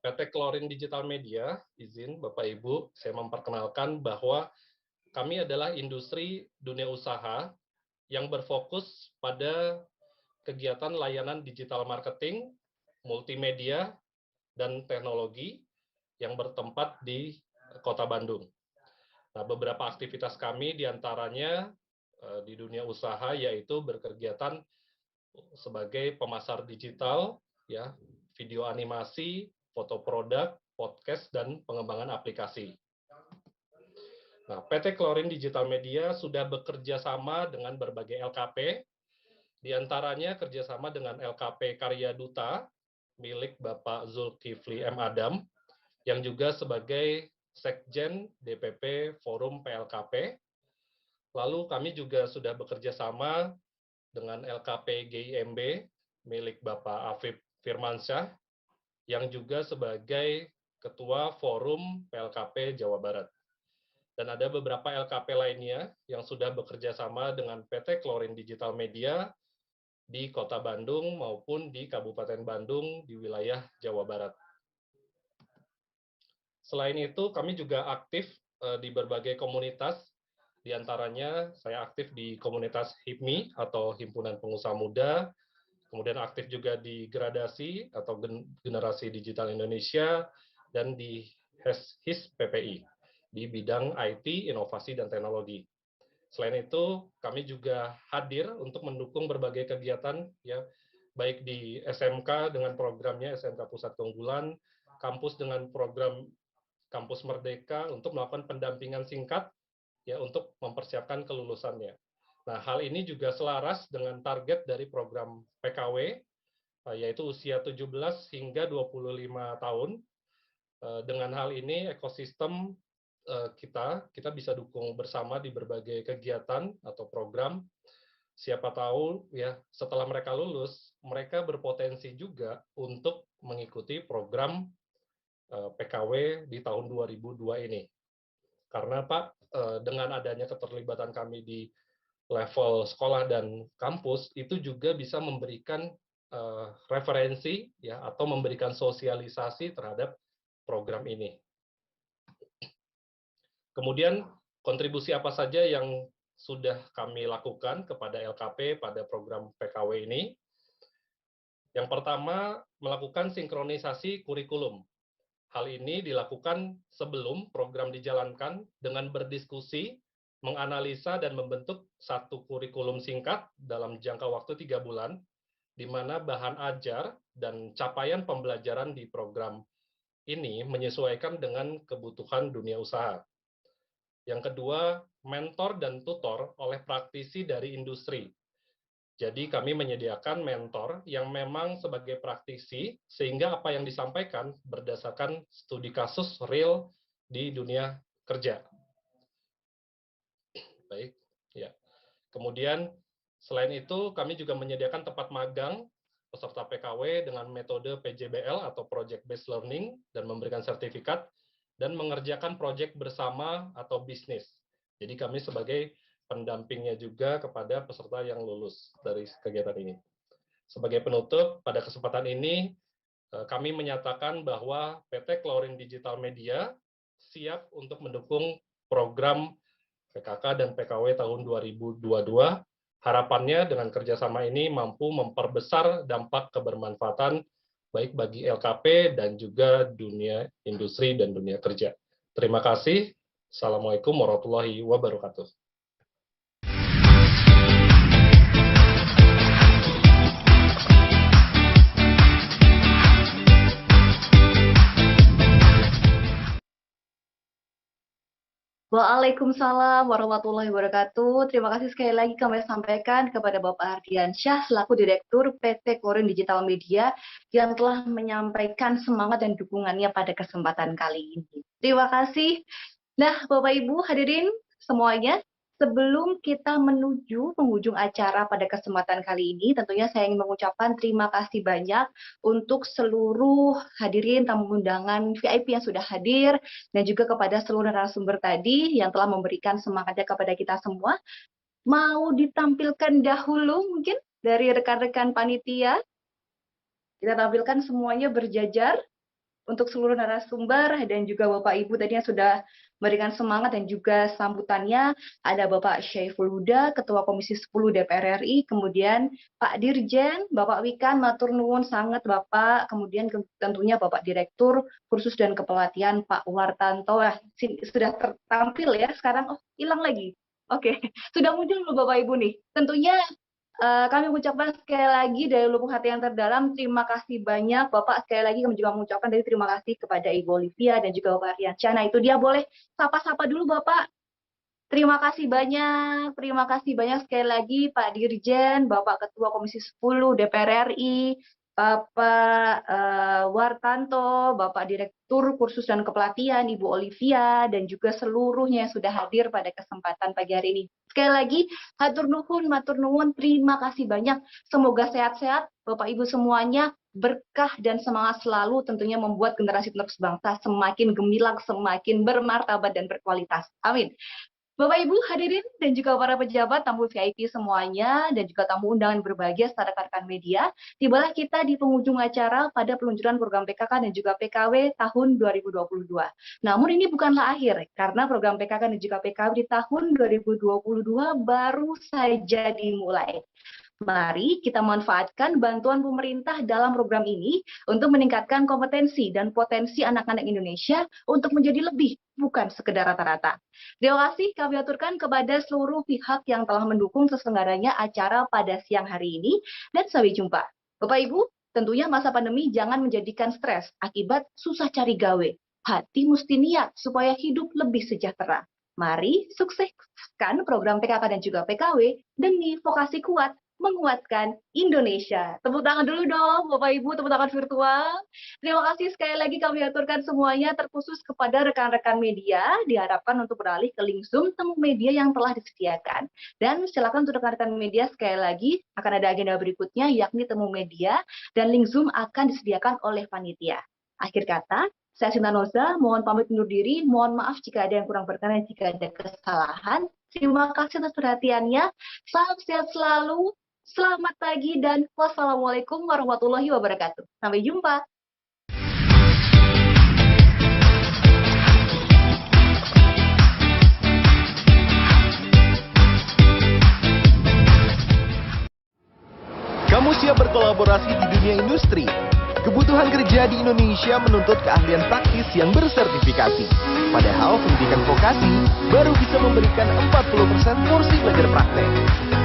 PT Klorin Digital Media, izin Bapak Ibu, saya memperkenalkan bahwa kami adalah industri dunia usaha yang berfokus pada kegiatan layanan digital marketing, multimedia, dan teknologi yang bertempat di Kota Bandung. Nah, beberapa aktivitas kami diantaranya di dunia usaha yaitu berkegiatan sebagai pemasar digital, ya, video animasi, foto produk, podcast, dan pengembangan aplikasi. Nah, PT Klorin Digital Media sudah bekerja sama dengan berbagai LKP, diantaranya kerjasama dengan LKP Karya Duta, milik Bapak Zulkifli M. Adam, yang juga sebagai Sekjen DPP Forum PLKP. Lalu kami juga sudah bekerja sama dengan LKP GIMB, milik Bapak Afif Firmansyah, yang juga sebagai Ketua Forum PLKP Jawa Barat. Dan ada beberapa LKP lainnya yang sudah bekerja sama dengan PT Klorin Digital Media di Kota Bandung maupun di Kabupaten Bandung di wilayah Jawa Barat. Selain itu, kami juga aktif di berbagai komunitas, diantaranya saya aktif di komunitas HIPMI atau Himpunan Pengusaha Muda, kemudian aktif juga di Gradasi atau Generasi Digital Indonesia, dan di HIS PPI di bidang IT, inovasi, dan teknologi. Selain itu, kami juga hadir untuk mendukung berbagai kegiatan, ya, baik di SMK dengan programnya SMK Pusat Keunggulan, kampus dengan program Kampus Merdeka untuk melakukan pendampingan singkat, ya, untuk mempersiapkan kelulusannya. Nah, hal ini juga selaras dengan target dari program PKW, yaitu usia 17 hingga 25 tahun. Dengan hal ini, ekosistem kita bisa dukung bersama di berbagai kegiatan atau program. Siapa tahu ya setelah mereka lulus, mereka berpotensi juga untuk mengikuti program PKW di tahun 2002 ini. Karena Pak, dengan adanya keterlibatan kami di level sekolah dan kampus, itu juga bisa memberikan referensi ya atau memberikan sosialisasi terhadap program ini. Kemudian kontribusi apa saja yang sudah kami lakukan kepada LKP pada program PKW ini? Yang pertama, melakukan sinkronisasi kurikulum. Hal ini dilakukan sebelum program dijalankan dengan berdiskusi, menganalisa, dan membentuk satu kurikulum singkat dalam jangka waktu 3 bulan, di mana bahan ajar dan capaian pembelajaran di program ini menyesuaikan dengan kebutuhan dunia usaha. Yang kedua, mentor dan tutor oleh praktisi dari industri. Jadi kami menyediakan mentor yang memang sebagai praktisi, sehingga apa yang disampaikan berdasarkan studi kasus real di dunia kerja. Baik, ya. Kemudian selain itu kami juga menyediakan tempat magang peserta PKW dengan metode PJBL atau Project Based Learning dan memberikan sertifikat dan mengerjakan proyek bersama atau bisnis. Jadi kami sebagai pendampingnya juga kepada peserta yang lulus dari kegiatan ini. Sebagai penutup, pada kesempatan ini kami menyatakan bahwa PT Chlorine Digital Media siap untuk mendukung program PKK dan PKW tahun 2022. Harapannya dengan kerjasama ini mampu memperbesar dampak kebermanfaatan baik bagi LKP dan juga dunia industri dan dunia kerja. Terima kasih. Assalamualaikum warahmatullahi wabarakatuh. Waalaikumsalam warahmatullahi wabarakatuh. Terima kasih sekali lagi kami sampaikan kepada Bapak Ardiansyah selaku Direktur PT Chlorine Digital Media yang telah menyampaikan semangat dan dukungannya pada kesempatan kali ini. Terima kasih. Nah, Bapak Ibu hadirin semuanya, sebelum kita menuju penghujung acara pada kesempatan kali ini, tentunya saya ingin mengucapkan terima kasih banyak untuk seluruh hadirin tamu undangan VIP yang sudah hadir, dan juga kepada seluruh narasumber tadi yang telah memberikan semangatnya kepada kita semua. Mau ditampilkan dahulu mungkin dari rekan-rekan panitia. Kita tampilkan semuanya berjajar untuk seluruh narasumber dan juga Bapak Ibu tadi yang sudah memberikan semangat dan juga sambutannya. Ada Bapak Syaiful Huda, Ketua Komisi 10 DPR RI, kemudian Pak Dirjen, Bapak Wikan, matur nuwun sangat Bapak, kemudian tentunya Bapak Direktur Kursus dan Kepelatihan Pak Wartanto. Sudah tertampil ya sekarang, oh hilang lagi. Oke, sudah muncul loh Bapak Ibu nih. Tentunya kami mengucapkan sekali lagi dari lubuk hati yang terdalam, terima kasih banyak Bapak. Sekali lagi kami juga mengucapkan dari terima kasih kepada Ibu Olivia dan juga Bapak Ardiansyah. Nah itu dia, boleh sapa-sapa dulu Bapak. Terima kasih banyak sekali lagi Pak Dirjen, Bapak Ketua Komisi 10 DPR RI, Bapak Wartanto, Bapak Direktur Kursus dan Kepelatihan, Ibu Olivia, dan juga seluruhnya yang sudah hadir pada kesempatan pagi hari ini. Sekali lagi, hatur nuhun, matur nuwun, terima kasih banyak. Semoga sehat-sehat, Bapak Ibu semuanya, berkah dan semangat selalu tentunya membuat generasi penerus bangsa semakin gemilang, semakin bermartabat dan berkualitas. Amin. Bapak Ibu hadirin dan juga para pejabat, tamu VIP semuanya, dan juga tamu undangan berbahagia serta rekan-rekan media, tibalah kita di penghujung acara pada peluncuran program PKK dan juga PKW tahun 2022. Namun ini bukanlah akhir, karena program PKK dan juga PKW di tahun 2022 baru saja dimulai. Mari kita manfaatkan bantuan pemerintah dalam program ini untuk meningkatkan kompetensi dan potensi anak-anak Indonesia untuk menjadi lebih, bukan sekedar rata-rata. Terima kasih kami aturkan kepada seluruh pihak yang telah mendukung terselenggaranya acara pada siang hari ini, dan sampai jumpa. Bapak Ibu, tentunya masa pandemi jangan menjadikan stres akibat susah cari gawe. Hati mesti niat supaya hidup lebih sejahtera. Mari sukseskan program PKK dan juga PKW demi vokasi kuat menguatkan Indonesia. Tepuk tangan dulu dong, Bapak Ibu, tepuk tangan virtual. Terima kasih sekali lagi kami aturkan semuanya, terkhusus kepada rekan-rekan media, diharapkan untuk beralih ke link Zoom temu media yang telah disediakan. Dan silakan untuk rekan-rekan media sekali lagi, akan ada agenda berikutnya, yakni temu media, dan link Zoom akan disediakan oleh panitia. Akhir kata, saya Sinta Noza, mohon pamit undur diri, mohon maaf jika ada yang kurang berkenan, jika ada kesalahan. Terima kasih atas perhatiannya, salam sehat selalu, selamat pagi, dan wassalamualaikum warahmatullahi wabarakatuh. Sampai jumpa. Kamu siap berkolaborasi di dunia industri? Kebutuhan kerja di Indonesia menuntut keahlian praktis yang bersertifikasi. Padahal pendidikan vokasi baru bisa memberikan 40% porsi belajar praktek.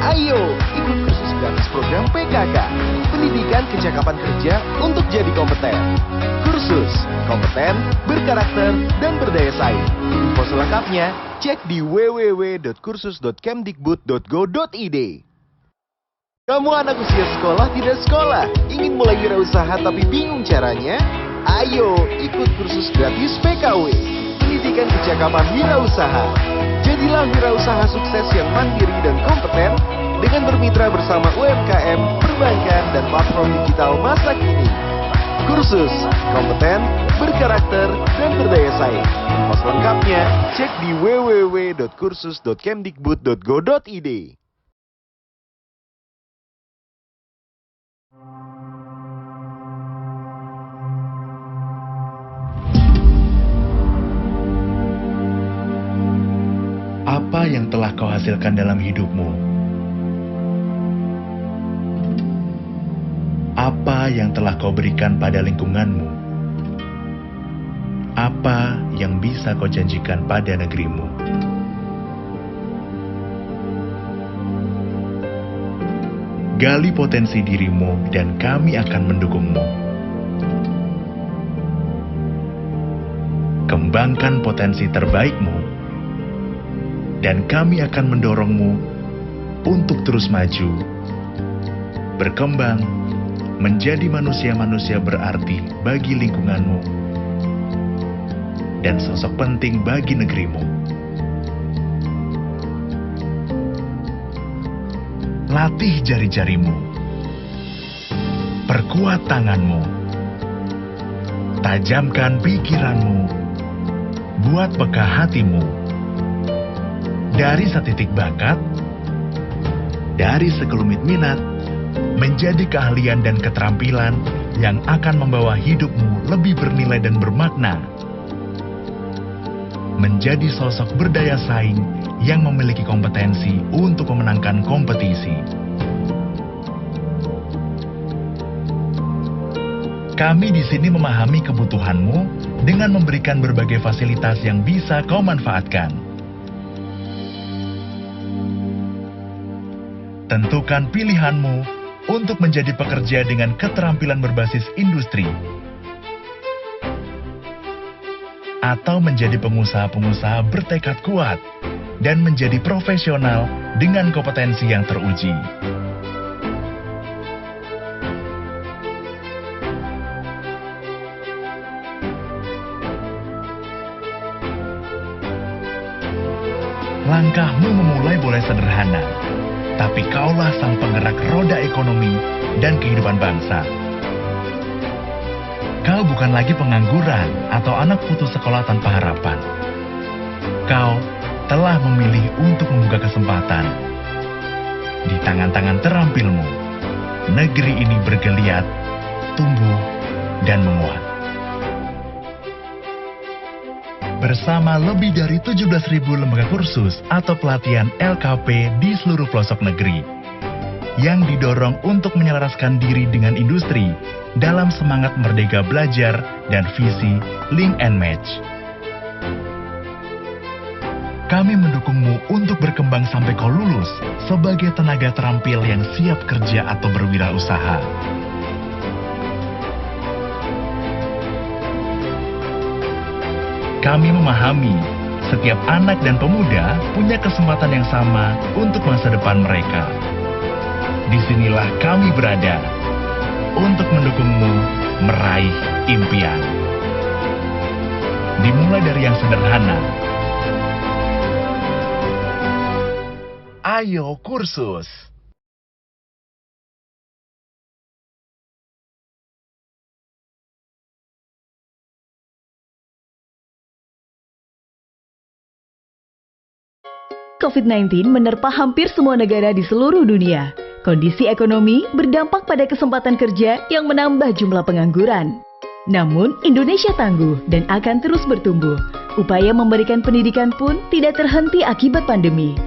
Ayo, ikut kursus gratis program PKK, Pendidikan Kecakapan Kerja untuk jadi kompeten. Kursus, kompeten, berkarakter, dan berdaya saing. Info selengkapnya, cek di www.kursus.kemdikbud.go.id. Kamu anak usia sekolah tidak sekolah, ingin mulai wirausaha tapi bingung caranya? Ayo ikut kursus gratis PKW, Pendidikan Kecakapan Wirausaha. Jadilah wirausaha sukses yang mandiri dan kompeten dengan bermitra bersama UMKM, perbankan, dan platform digital masa kini. Kursus, kompeten, berkarakter, dan berdaya saing. Info selengkapnya cek di www.kursus.kemdikbud.go.id. Apa yang telah kau hasilkan dalam hidupmu? Apa yang telah kau berikan pada lingkunganmu? Apa yang bisa kau janjikan pada negerimu? Gali potensi dirimu dan kami akan mendukungmu. Kembangkan potensi terbaikmu dan kami akan mendorongmu untuk terus maju, berkembang, menjadi manusia-manusia berarti bagi lingkunganmu, dan sosok penting bagi negerimu. Latih jari-jarimu, perkuat tanganmu, tajamkan pikiranmu, buat peka hatimu. Dari setitik bakat, dari sekelumit minat, menjadi keahlian dan keterampilan yang akan membawa hidupmu lebih bernilai dan bermakna. Menjadi sosok berdaya saing yang memiliki kompetensi untuk memenangkan kompetisi. Kami di sini memahami kebutuhanmu dengan memberikan berbagai fasilitas yang bisa kau manfaatkan. Tentukan pilihanmu untuk menjadi pekerja dengan keterampilan berbasis industri, atau menjadi pengusaha-pengusaha bertekad kuat dan menjadi profesional dengan kompetensi yang teruji. Langkahmu memulai boleh sederhana, tapi kaulah sang penggerak roda ekonomi dan kehidupan bangsa. Kau bukan lagi pengangguran atau anak putus sekolah tanpa harapan. Kau telah memilih untuk membuka kesempatan. Di tangan-tangan terampilmu, negeri ini bergeliat, tumbuh, dan menguat. Bersama lebih dari 17.000 lembaga kursus atau pelatihan LKP di seluruh pelosok negeri, yang didorong untuk menyelaraskan diri dengan industri dalam semangat merdeka belajar dan visi Link and Match. Kami mendukungmu untuk berkembang sampai kau lulus sebagai tenaga terampil yang siap kerja atau berwirausaha. Kami memahami setiap anak dan pemuda punya kesempatan yang sama untuk masa depan mereka. Disinilah kami berada untuk mendukungmu meraih impian. Dimulai dari yang sederhana. Ayo kursus. COVID-19 menerpa hampir semua negara di seluruh dunia. Kondisi ekonomi berdampak pada kesempatan kerja yang menambah jumlah pengangguran. Namun, Indonesia tangguh dan akan terus bertumbuh. Upaya memberikan pendidikan pun tidak terhenti akibat pandemi.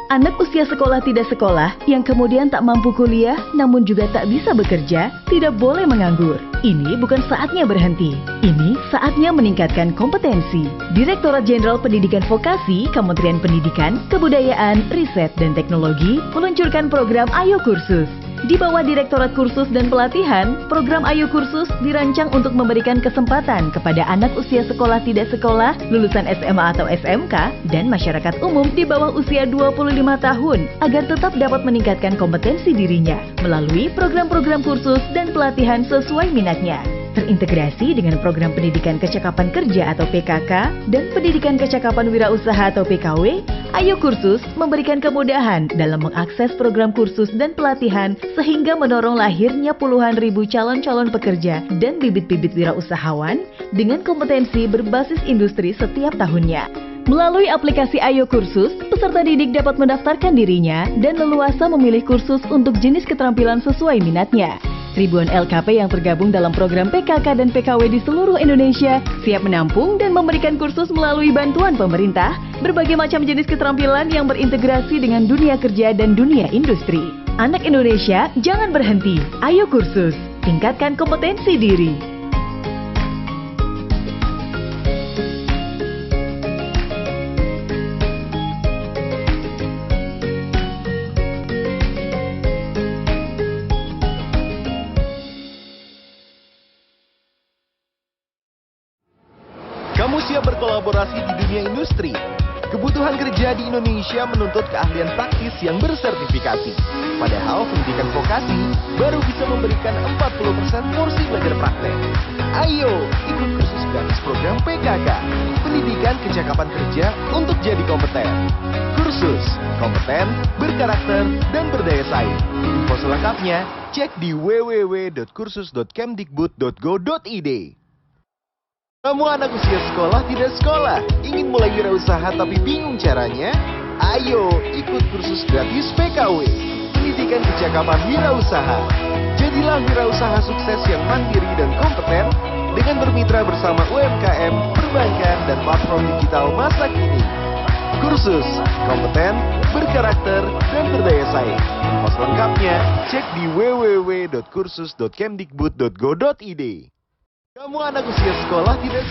Anak usia sekolah tidak sekolah yang kemudian tak mampu kuliah namun juga tak bisa bekerja tidak boleh menganggur. Ini bukan saatnya berhenti. Ini saatnya meningkatkan kompetensi. Direktorat Jenderal Pendidikan Vokasi, Kementerian Pendidikan, Kebudayaan, Riset, dan Teknologi meluncurkan program Ayo Kursus. Di bawah Direktorat Kursus dan Pelatihan, program Ayo Kursus dirancang untuk memberikan kesempatan kepada anak usia sekolah tidak sekolah, lulusan SMA atau SMK, dan masyarakat umum di bawah usia 25 tahun agar tetap dapat meningkatkan kompetensi dirinya melalui program-program kursus dan pelatihan sesuai minatnya. Terintegrasi dengan program Pendidikan Kecakapan Kerja atau PKK dan Pendidikan Kecakapan Wirausaha atau PKW, Ayo Kursus memberikan kemudahan dalam mengakses program kursus dan pelatihan sehingga mendorong lahirnya puluhan ribu calon-calon pekerja dan bibit-bibit wirausahawan dengan kompetensi berbasis industri setiap tahunnya. Melalui aplikasi Ayo Kursus, peserta didik dapat mendaftarkan dirinya dan leluasa memilih kursus untuk jenis keterampilan sesuai minatnya. Ribuan LKP yang tergabung dalam program PKK dan PKW di seluruh Indonesia siap menampung dan memberikan kursus melalui bantuan pemerintah berbagai macam jenis keterampilan yang berintegrasi dengan dunia kerja dan dunia industri. Anak Indonesia, jangan berhenti. Ayo Kursus, tingkatkan kompetensi diri. Kamu siap berkolaborasi di dunia industri? Kebutuhan kerja di Indonesia menuntut keahlian praktis yang bersertifikasi. Padahal pendidikan vokasi baru bisa memberikan 40% porsi belajar praktek. Ayo, ikut kursus gratis program PKK, Pendidikan Kecakapan Kerja untuk jadi kompeten. Kursus, kompeten, berkarakter, dan berdaya saing. Info selengkapnya, cek di www.kursus.kemdikbud.go.id. Kamu anak usia sekolah tidak sekolah, ingin mulai wirausaha tapi bingung caranya? Ayo ikut kursus gratis PKW, Pendidikan Kecakapan Wirausaha. Jadilah wirausaha sukses yang mandiri dan kompeten dengan bermitra bersama UMKM, perbankan, dan platform digital masa kini. Kursus, kompeten, berkarakter, dan berdaya saing. Info selengkapnya cek di www.kursus.kemdikbud.go.id. Kamu anak usia sekolah tidak